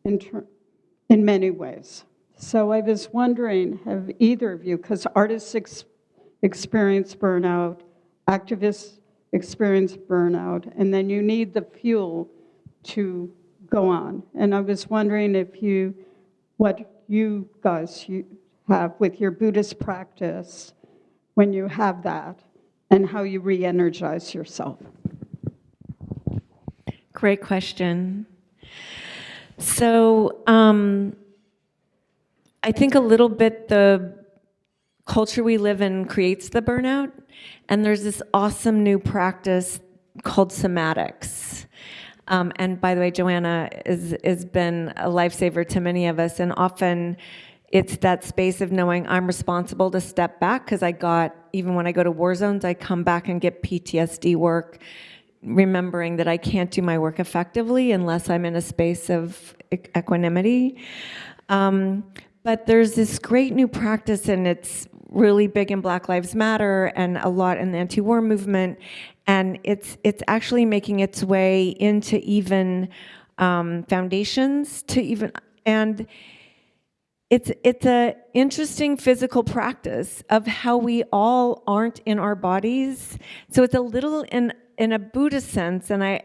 in many ways. So I was wondering, have either of you, because artists experience burnout, activists experience burnout, and then you need the fuel to go on. And I was wondering what you guys have with your Buddhist practice when you have that, and how you re-energize yourself. Great question. So I think a little bit the culture we live in creates the burnout, and there's this awesome new practice called somatics. And by the way, Joanna has been a lifesaver to many of us, and often it's that space of knowing I'm responsible to step back, because even when I go to war zones, I come back and get PTSD work, remembering that I can't do my work effectively unless I'm in a space of equanimity. But there's this great new practice, and it's really big in Black Lives Matter and a lot in the anti-war movement, and it's actually making its way into even foundations and it's a interesting physical practice of how we all aren't in our bodies. So it's a little in a Buddhist sense, and I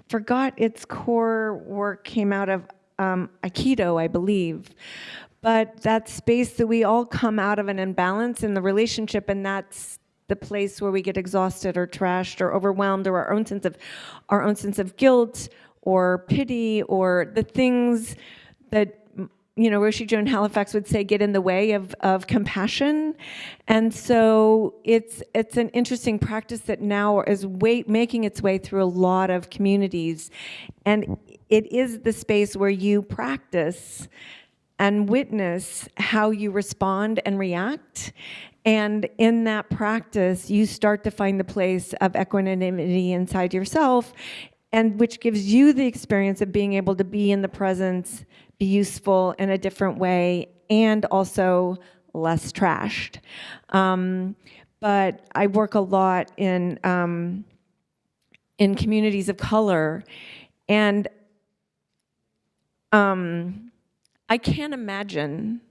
forgot its core work came out of Aikido, I believe. But that space that we all come out of an imbalance in the relationship, and that's the place where we get exhausted or trashed or overwhelmed, or our own sense of guilt or pity or the things that Roshi Joan Halifax would say get in the way of compassion. And so it's an interesting practice that now is making its way through a lot of communities. And it is the space where you practice and witness how you respond and react. And in that practice, you start to find the place of equanimity inside yourself, and which gives you the experience of being able to be in the presence, be useful in a different way, and also less trashed. But I work a lot in communities of color, and I can't imagine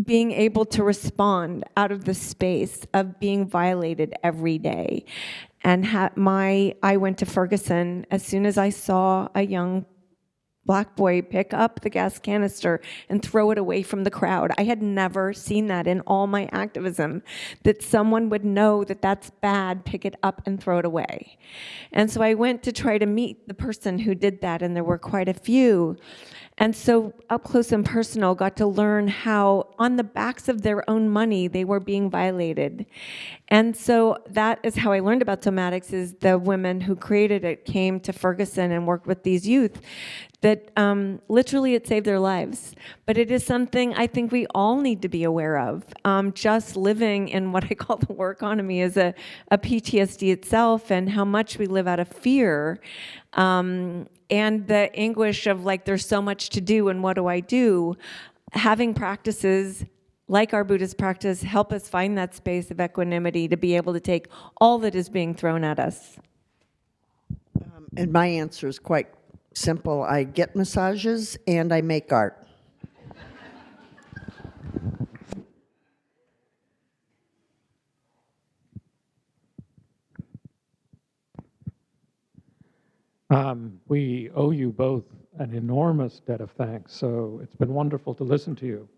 being able to respond out of the space of being violated every day. And I went to Ferguson as soon as I saw a young Black boy pick up the gas canister and throw it away from the crowd. I had never seen that in all my activism, that someone would know that that's bad, pick it up and throw it away. And so I went to try to meet the person who did that, and there were quite a few. And so up close and personal, got to learn how on the backs of their own money, they were being violated. And so that is how I learned about somatics, is the women who created it came to Ferguson and worked with these youth that literally it saved their lives. But it is something I think we all need to be aware of. Just living in what I call the war economy is a PTSD itself, and how much we live out of fear. And the anguish of like, there's so much to do and what do I do? Having practices like our Buddhist practice help us find that space of equanimity to be able to take all that is being thrown at us. And my answer is quite simple. I get massages and I make art. We owe you both an enormous debt of thanks, so it's been wonderful to listen to you.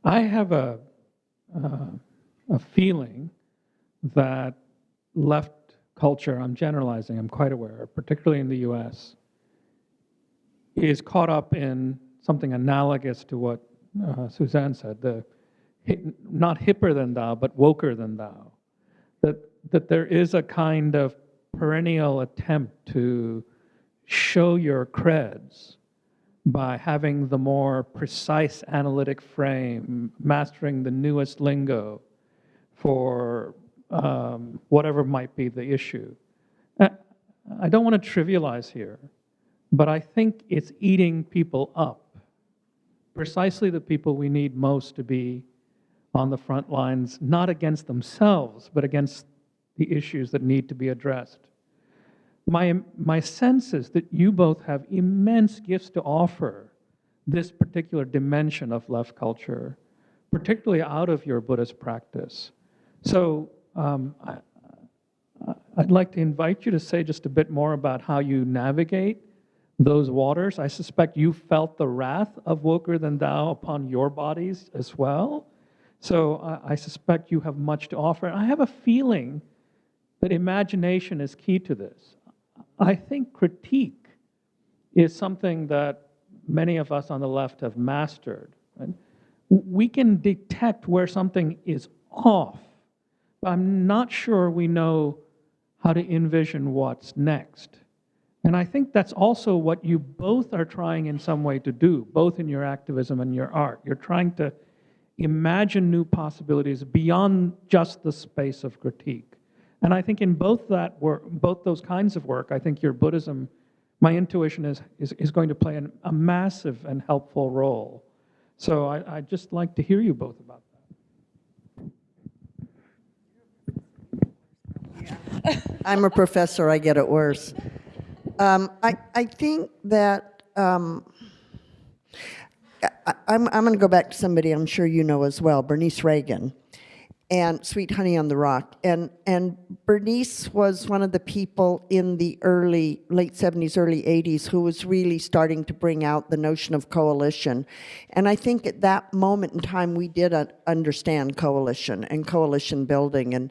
I have a feeling that left culture, I'm generalizing, I'm quite aware, particularly in the US, is caught up in something analogous to what Suzanne said, not hipper than thou, but woker than thou. That there is a kind of perennial attempt to show your creds by having the more precise analytic frame, mastering the newest lingo for whatever might be the issue. I don't want to trivialize here, but I think it's eating people up. Precisely the people we need most to be on the front lines, not against themselves, but against the issues that need to be addressed. My sense is that you both have immense gifts to offer this particular dimension of left culture, particularly out of your Buddhist practice. So I'd like to invite you to say just a bit more about how you navigate those waters. I suspect you felt the wrath of woker than thou upon your bodies as well. So I suspect you have much to offer. I have a feeling that imagination is key to this. I think critique is something that many of us on the left have mastered. Right? We can detect where something is off, but I'm not sure we know how to envision what's next. And I think that's also what you both are trying in some way to do, both in your activism and your art. You're trying to imagine new possibilities beyond just the space of critique. And I think in both those kinds of work, I think your Buddhism, my intuition is going to play a massive and helpful role. So I'd just like to hear you both about that. I'm a professor, I get it worse. I think that I'm going to go back to somebody I'm sure you know as well, Bernice Reagan, and Sweet Honey on the Rock. And Bernice was one of the people in the late 70s, early 80s who was really starting to bring out the notion of coalition. And I think at that moment in time, we did understand coalition and coalition building. And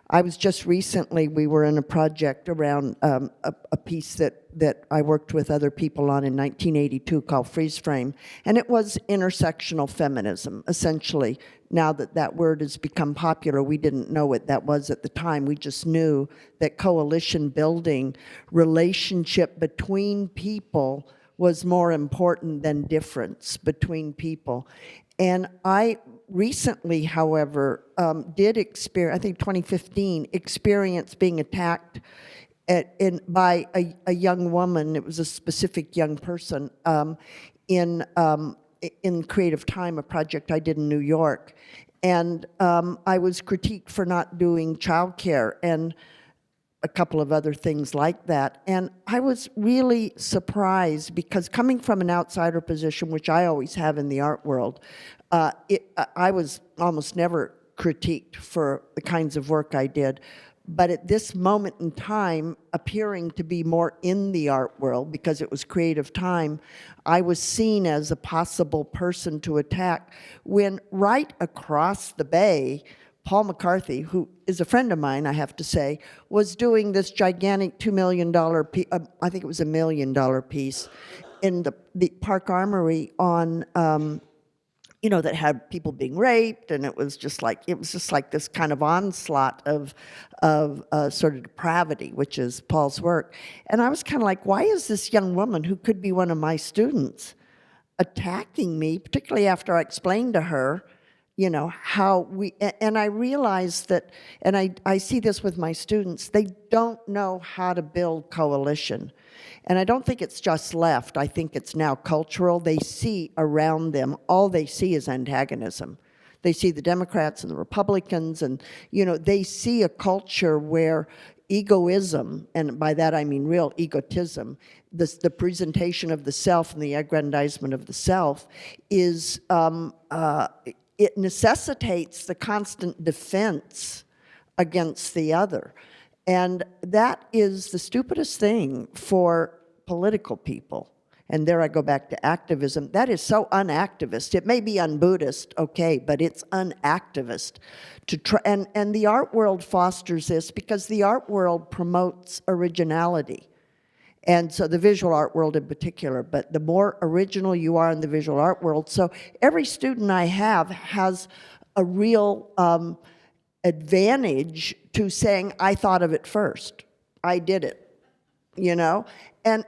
I was just recently, we were in a project around a piece that I worked with other people on in 1982 called Freeze Frame, and it was intersectional feminism, essentially. Now that that word has become popular, we didn't know what that was at the time. We just knew that coalition building, relationship between people was more important than difference between people. And I recently, however, did experience, I think 2015, experience being attacked by a young woman. It was a specific young person in Creative Time, a project I did in New York. And I was critiqued for not doing childcare and a couple of other things like that. And I was really surprised because coming from an outsider position, which I always have in the art world, I was almost never critiqued for the kinds of work I did. But at this moment in time, appearing to be more in the art world because it was Creative Time, I was seen as a possible person to attack when right across the bay, Paul McCarthy, who is a friend of mine, I have to say, was doing this gigantic $2 million piece, I think it was $1 million piece, in the Park Armory on, you know, that had people being raped, and it was just like this kind of onslaught of sort of depravity, which is Paul's work. And I was kind of like, why is this young woman who could be one of my students attacking me, particularly after I explained to her, you know, how we, and I realized that, and I see this with my students, they don't know how to build coalition. And I don't think it's just left, I think it's now cultural. They see around them, all they see is antagonism. They see the Democrats and the Republicans, and, you know, they see a culture where egoism, and by that I mean real egotism, the presentation of the self and the aggrandizement of the self is, it necessitates the constant defense against the other. And that is the stupidest thing for political people. And there I go back to activism. That is so unactivist. It may be un-Buddhist, okay, but it's unactivist. To try, and the art world fosters this because the art world promotes originality. And so the visual art world in particular, but the more original you are in the visual art world. So every student I have has a real advantage to saying, I thought of it first. I did it, you know? And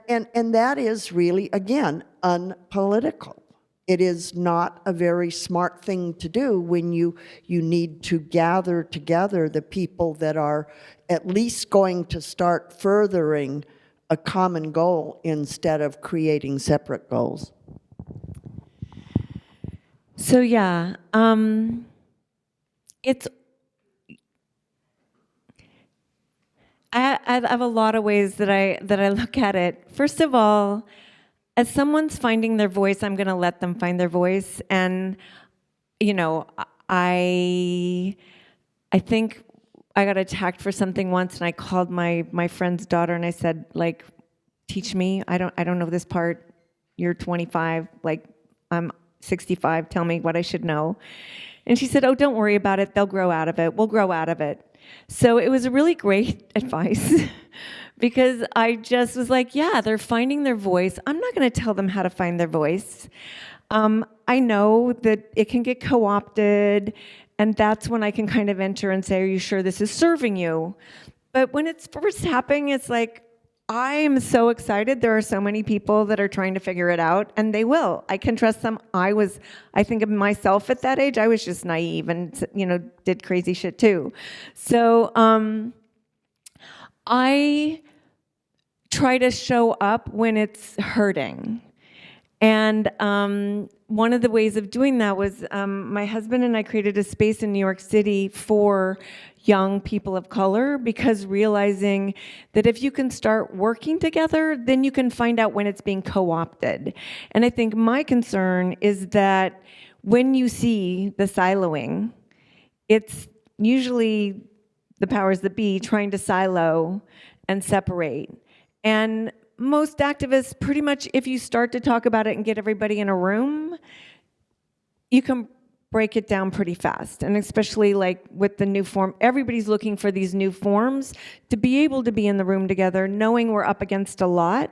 that is really, again, unpolitical. It is not a very smart thing to do when you need to gather together the people that are at least going to start furthering a common goal instead of creating separate goals. So yeah, it's, I have a lot of ways that I look at it. First of all, as someone's finding their voice, I'm going to let them find their voice. And, you know, I think I got attacked for something once, and I called my friend's daughter and I said, like, teach me. I don't know this part. You're 25. Like, I'm 65. Tell me what I should know. And she said, oh, don't worry about it. They'll grow out of it. We'll grow out of it. So it was really great advice because I just was like, yeah, they're finding their voice. I'm not going to tell them how to find their voice. I know that it can get co-opted, and that's when I can kind of enter and say, are you sure this is serving you? But when it's first happening, it's like, I am so excited. There are so many people that are trying to figure it out, and they will. I can trust them. I think of myself at that age, I was just naive and, you know, did crazy shit too. So I try to show up when it's hurting. And one of the ways of doing that was my husband and I created a space in New York City for young people of color, because realizing that if you can start working together, then you can find out when it's being co-opted. And I think my concern is that when you see the siloing, it's usually the powers that be trying to silo and separate. And most activists, pretty much, if you start to talk about it and get everybody in a room, you can break it down pretty fast. And especially like with the new form, everybody's looking for these new forms to be able to be in the room together, knowing we're up against a lot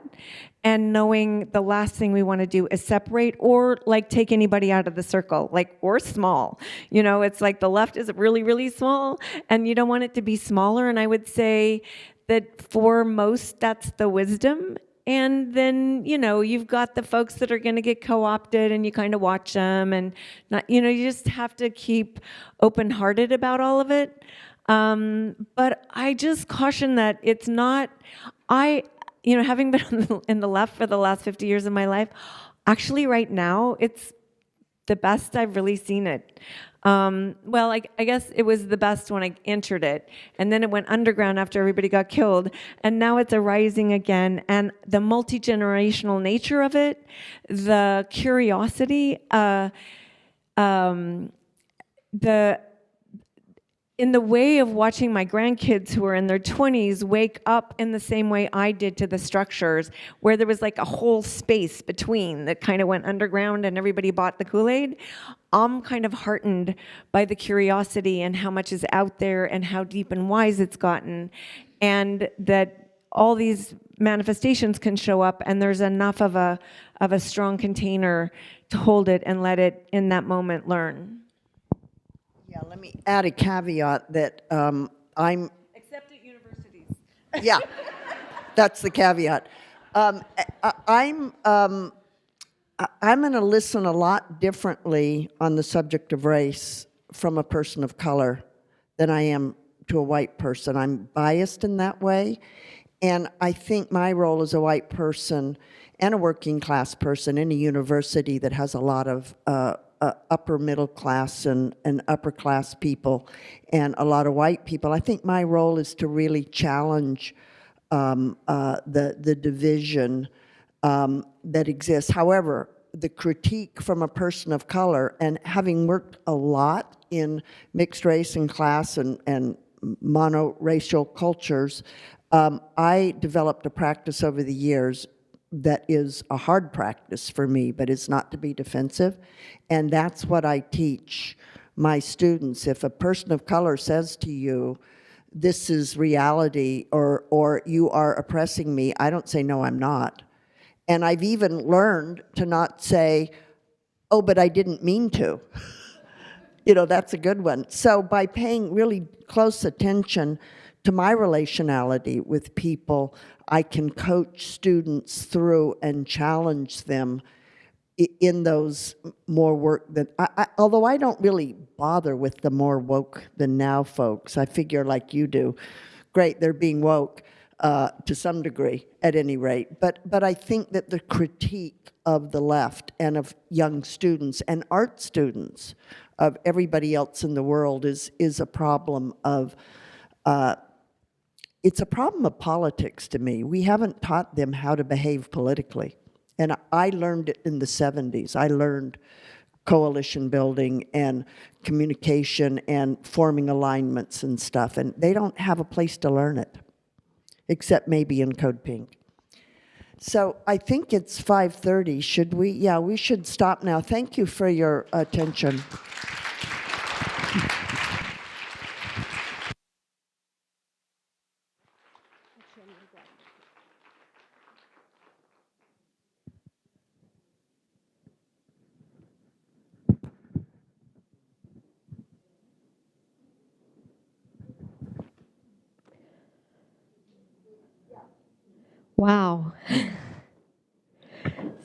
and knowing the last thing we want to do is separate or like take anybody out of the circle, like, or small. You know, it's like the left is really, really small and you don't want it to be smaller. And I would say that for most, that's the wisdom. And then, you know, you've got the folks that are going to get co-opted and you kind of watch them and not, you know, you just have to keep open-hearted about all of it. But I just caution that it's not, you know, having been in the left for the last 50 years of my life, actually right now, it's the best I've really seen it. Well, I guess it was the best when I entered it, and then it went underground after everybody got killed, and now it's arising again, and the multi-generational nature of it, the curiosity, in the way of watching my grandkids who are in their 20s wake up in the same way I did to the structures, where there was like a whole space between that kind of went underground and everybody bought the Kool-Aid. I'm kind of heartened by the curiosity and how much is out there and how deep and wise it's gotten, and that all these manifestations can show up and there's enough of a strong container to hold it and let it in that moment learn. Yeah, let me add a caveat that I'm... Except at universities. Yeah, that's the caveat. I'm going to listen a lot differently on the subject of race from a person of color than I am to a white person. I'm biased in that way, and I think my role as a white person and a working class person in a university that has a lot of upper middle class and upper class people and a lot of white people, I think my role is to really challenge the division that exists. However, the critique from a person of color, and having worked a lot in mixed race and class and monoracial cultures, I developed a practice over the years that is a hard practice for me, but it's not to be defensive. And that's what I teach my students. If a person of color says to you, this is reality, or you are oppressing me, I don't say, no, I'm not. And I've even learned to not say, oh, but I didn't mean to. You know, that's a good one. So by paying really close attention to my relationality with people, I can coach students through and challenge them in those more work that, although I don't really bother with the more woke than now folks. I figure like you do, great, they're being woke to some degree at any rate. But I think that the critique of the left and of young students and art students of everybody else in the world is a problem of, it's a problem of politics to me. We haven't taught them how to behave politically. And I learned it in the 70s. I learned coalition building and communication and forming alignments and stuff. And they don't have a place to learn it, except maybe in Code Pink. So I think it's 5:30. Should we? Yeah, we should stop now. Thank you for your attention. Wow.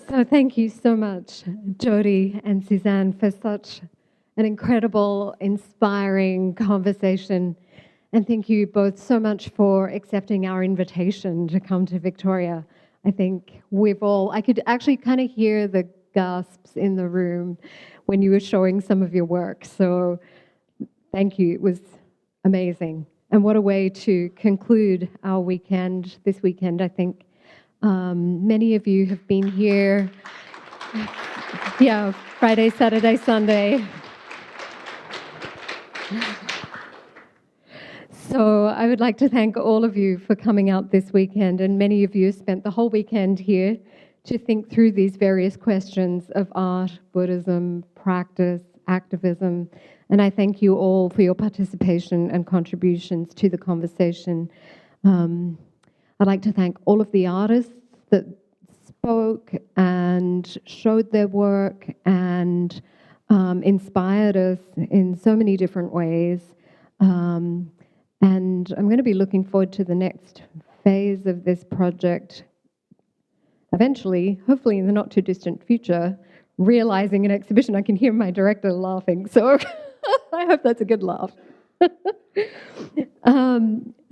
So thank you so much, Jodie and Suzanne, for such an incredible, inspiring conversation. And thank you both so much for accepting our invitation to come to Victoria. I think I could actually kind of hear the gasps in the room when you were showing some of your work. So thank you. It was amazing. And what a way to conclude our weekend, this weekend, I think. Many of you have been here, Friday, Saturday, Sunday. So I would like to thank all of you for coming out this weekend, and many of you spent the whole weekend here to think through these various questions of art, Buddhism, practice, Activism. And I thank you all for your participation and contributions to the conversation. I'd like to thank all of the artists that spoke and showed their work and inspired us in so many different ways. And I'm going to be looking forward to the next phase of this project. Eventually, hopefully in the not too distant future, realizing an exhibition. I can hear my director laughing, so I hope that's a good laugh.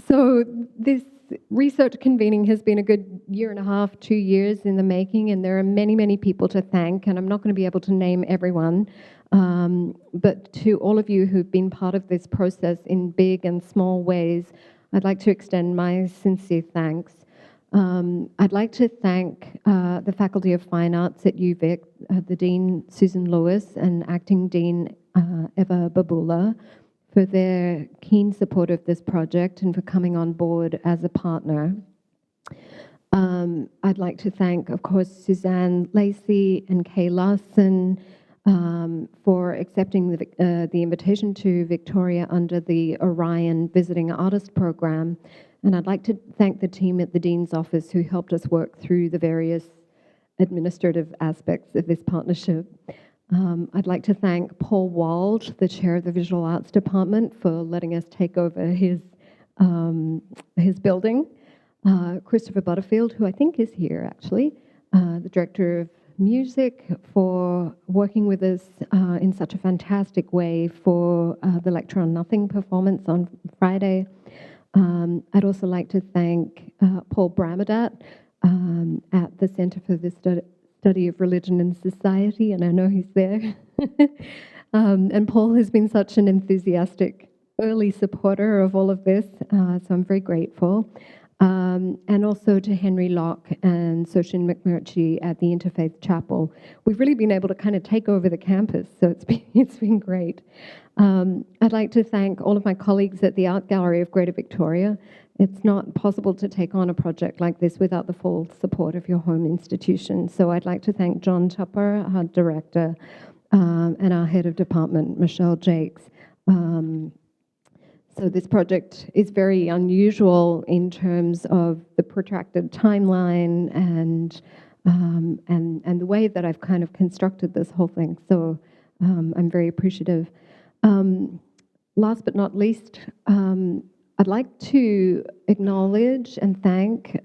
So this research convening has been a good 1.5 2 years in the making, and there are many, many people to thank, and I'm not going to be able to name everyone, but to all of you who've been part of this process in big and small ways, I'd like to extend my sincere thanks. I'd like to thank the Faculty of Fine Arts at UVic, the Dean Susan Lewis and Acting Dean Eva Babula, for their keen support of this project and for coming on board as a partner. I'd like to thank, of course, Suzanne Lacy and Kay Larson for accepting the invitation to Victoria under the Orion Visiting Artist Program. And I'd like to thank the team at the Dean's Office who helped us work through the various administrative aspects of this partnership. I'd like to thank Paul Wald, the chair of the Visual Arts Department, for letting us take over his building. Christopher Butterfield, who I think is here actually, the director of music, for working with us in such a fantastic way for the Lecture on Nothing performance on Friday. I'd also like to thank Paul Bramadat at the Center for the Study of Religion and Society, and I know he's there. And Paul has been such an enthusiastic early supporter of all of this, so I'm very grateful. And also to Henry Locke and Soshin McMurtry at the Interfaith Chapel. We've really been able to kind of take over the campus, so it's been great. I'd like to thank all of my colleagues at the Art Gallery of Greater Victoria. It's not possible to take on a project like this without the full support of your home institution. So I'd like to thank John Tupper, our director, and our head of department, Michelle Jakes. So this project is very unusual in terms of the protracted timeline and the way that I've kind of constructed this whole thing. So I'm very appreciative. Last but not least, I'd like to acknowledge and thank,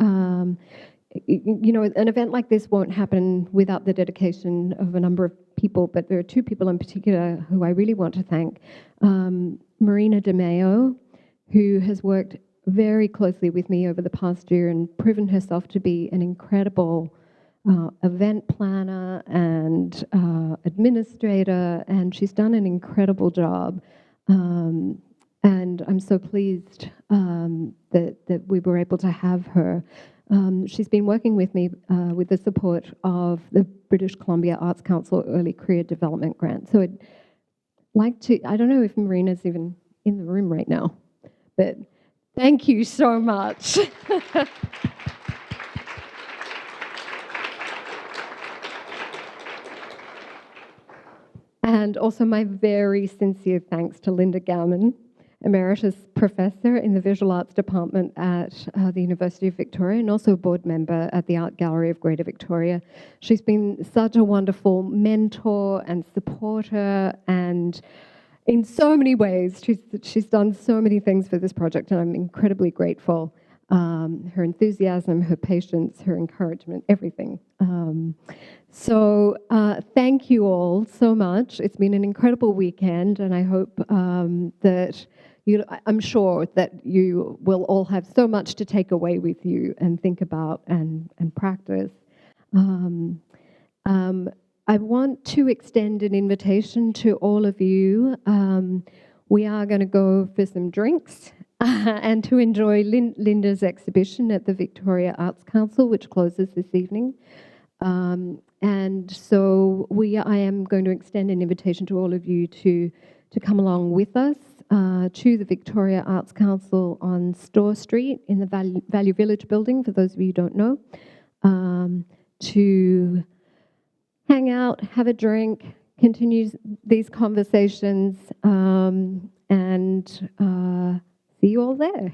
you know, an event like this won't happen without the dedication of a number of people, but there are 2 people in particular who I really want to thank. Marina DeMeo, who has worked very closely with me over the past year and proven herself to be an incredible event planner and administrator, and she's done an incredible job. And I'm so pleased that we were able to have her. She's been working with me with the support of the British Columbia Arts Council Early Career Development Grant. So I'd like to, I don't know if Marina's even in the room right now, but thank you so much. And also my very sincere thanks to Linda Gowman, Emeritus Professor in the Visual Arts Department at the University of Victoria, and also a board member at the Art Gallery of Greater Victoria. She's been such a wonderful mentor and supporter, and in so many ways, she's done so many things for this project, and I'm incredibly grateful. Her enthusiasm, her patience, her encouragement, everything. So thank you all so much. It's been an incredible weekend, and I hope that I'm sure that you will all have so much to take away with you and think about and practice. I want to extend an invitation to all of you. We are going to go for some drinks and to enjoy Linda's exhibition at the Victoria Arts Council, which closes this evening. And so I am going to extend an invitation to all of you to come along with us to the Victoria Arts Council on Store Street in the Value Village building, for those of you who don't know, to hang out, have a drink, continue these conversations and see you all there.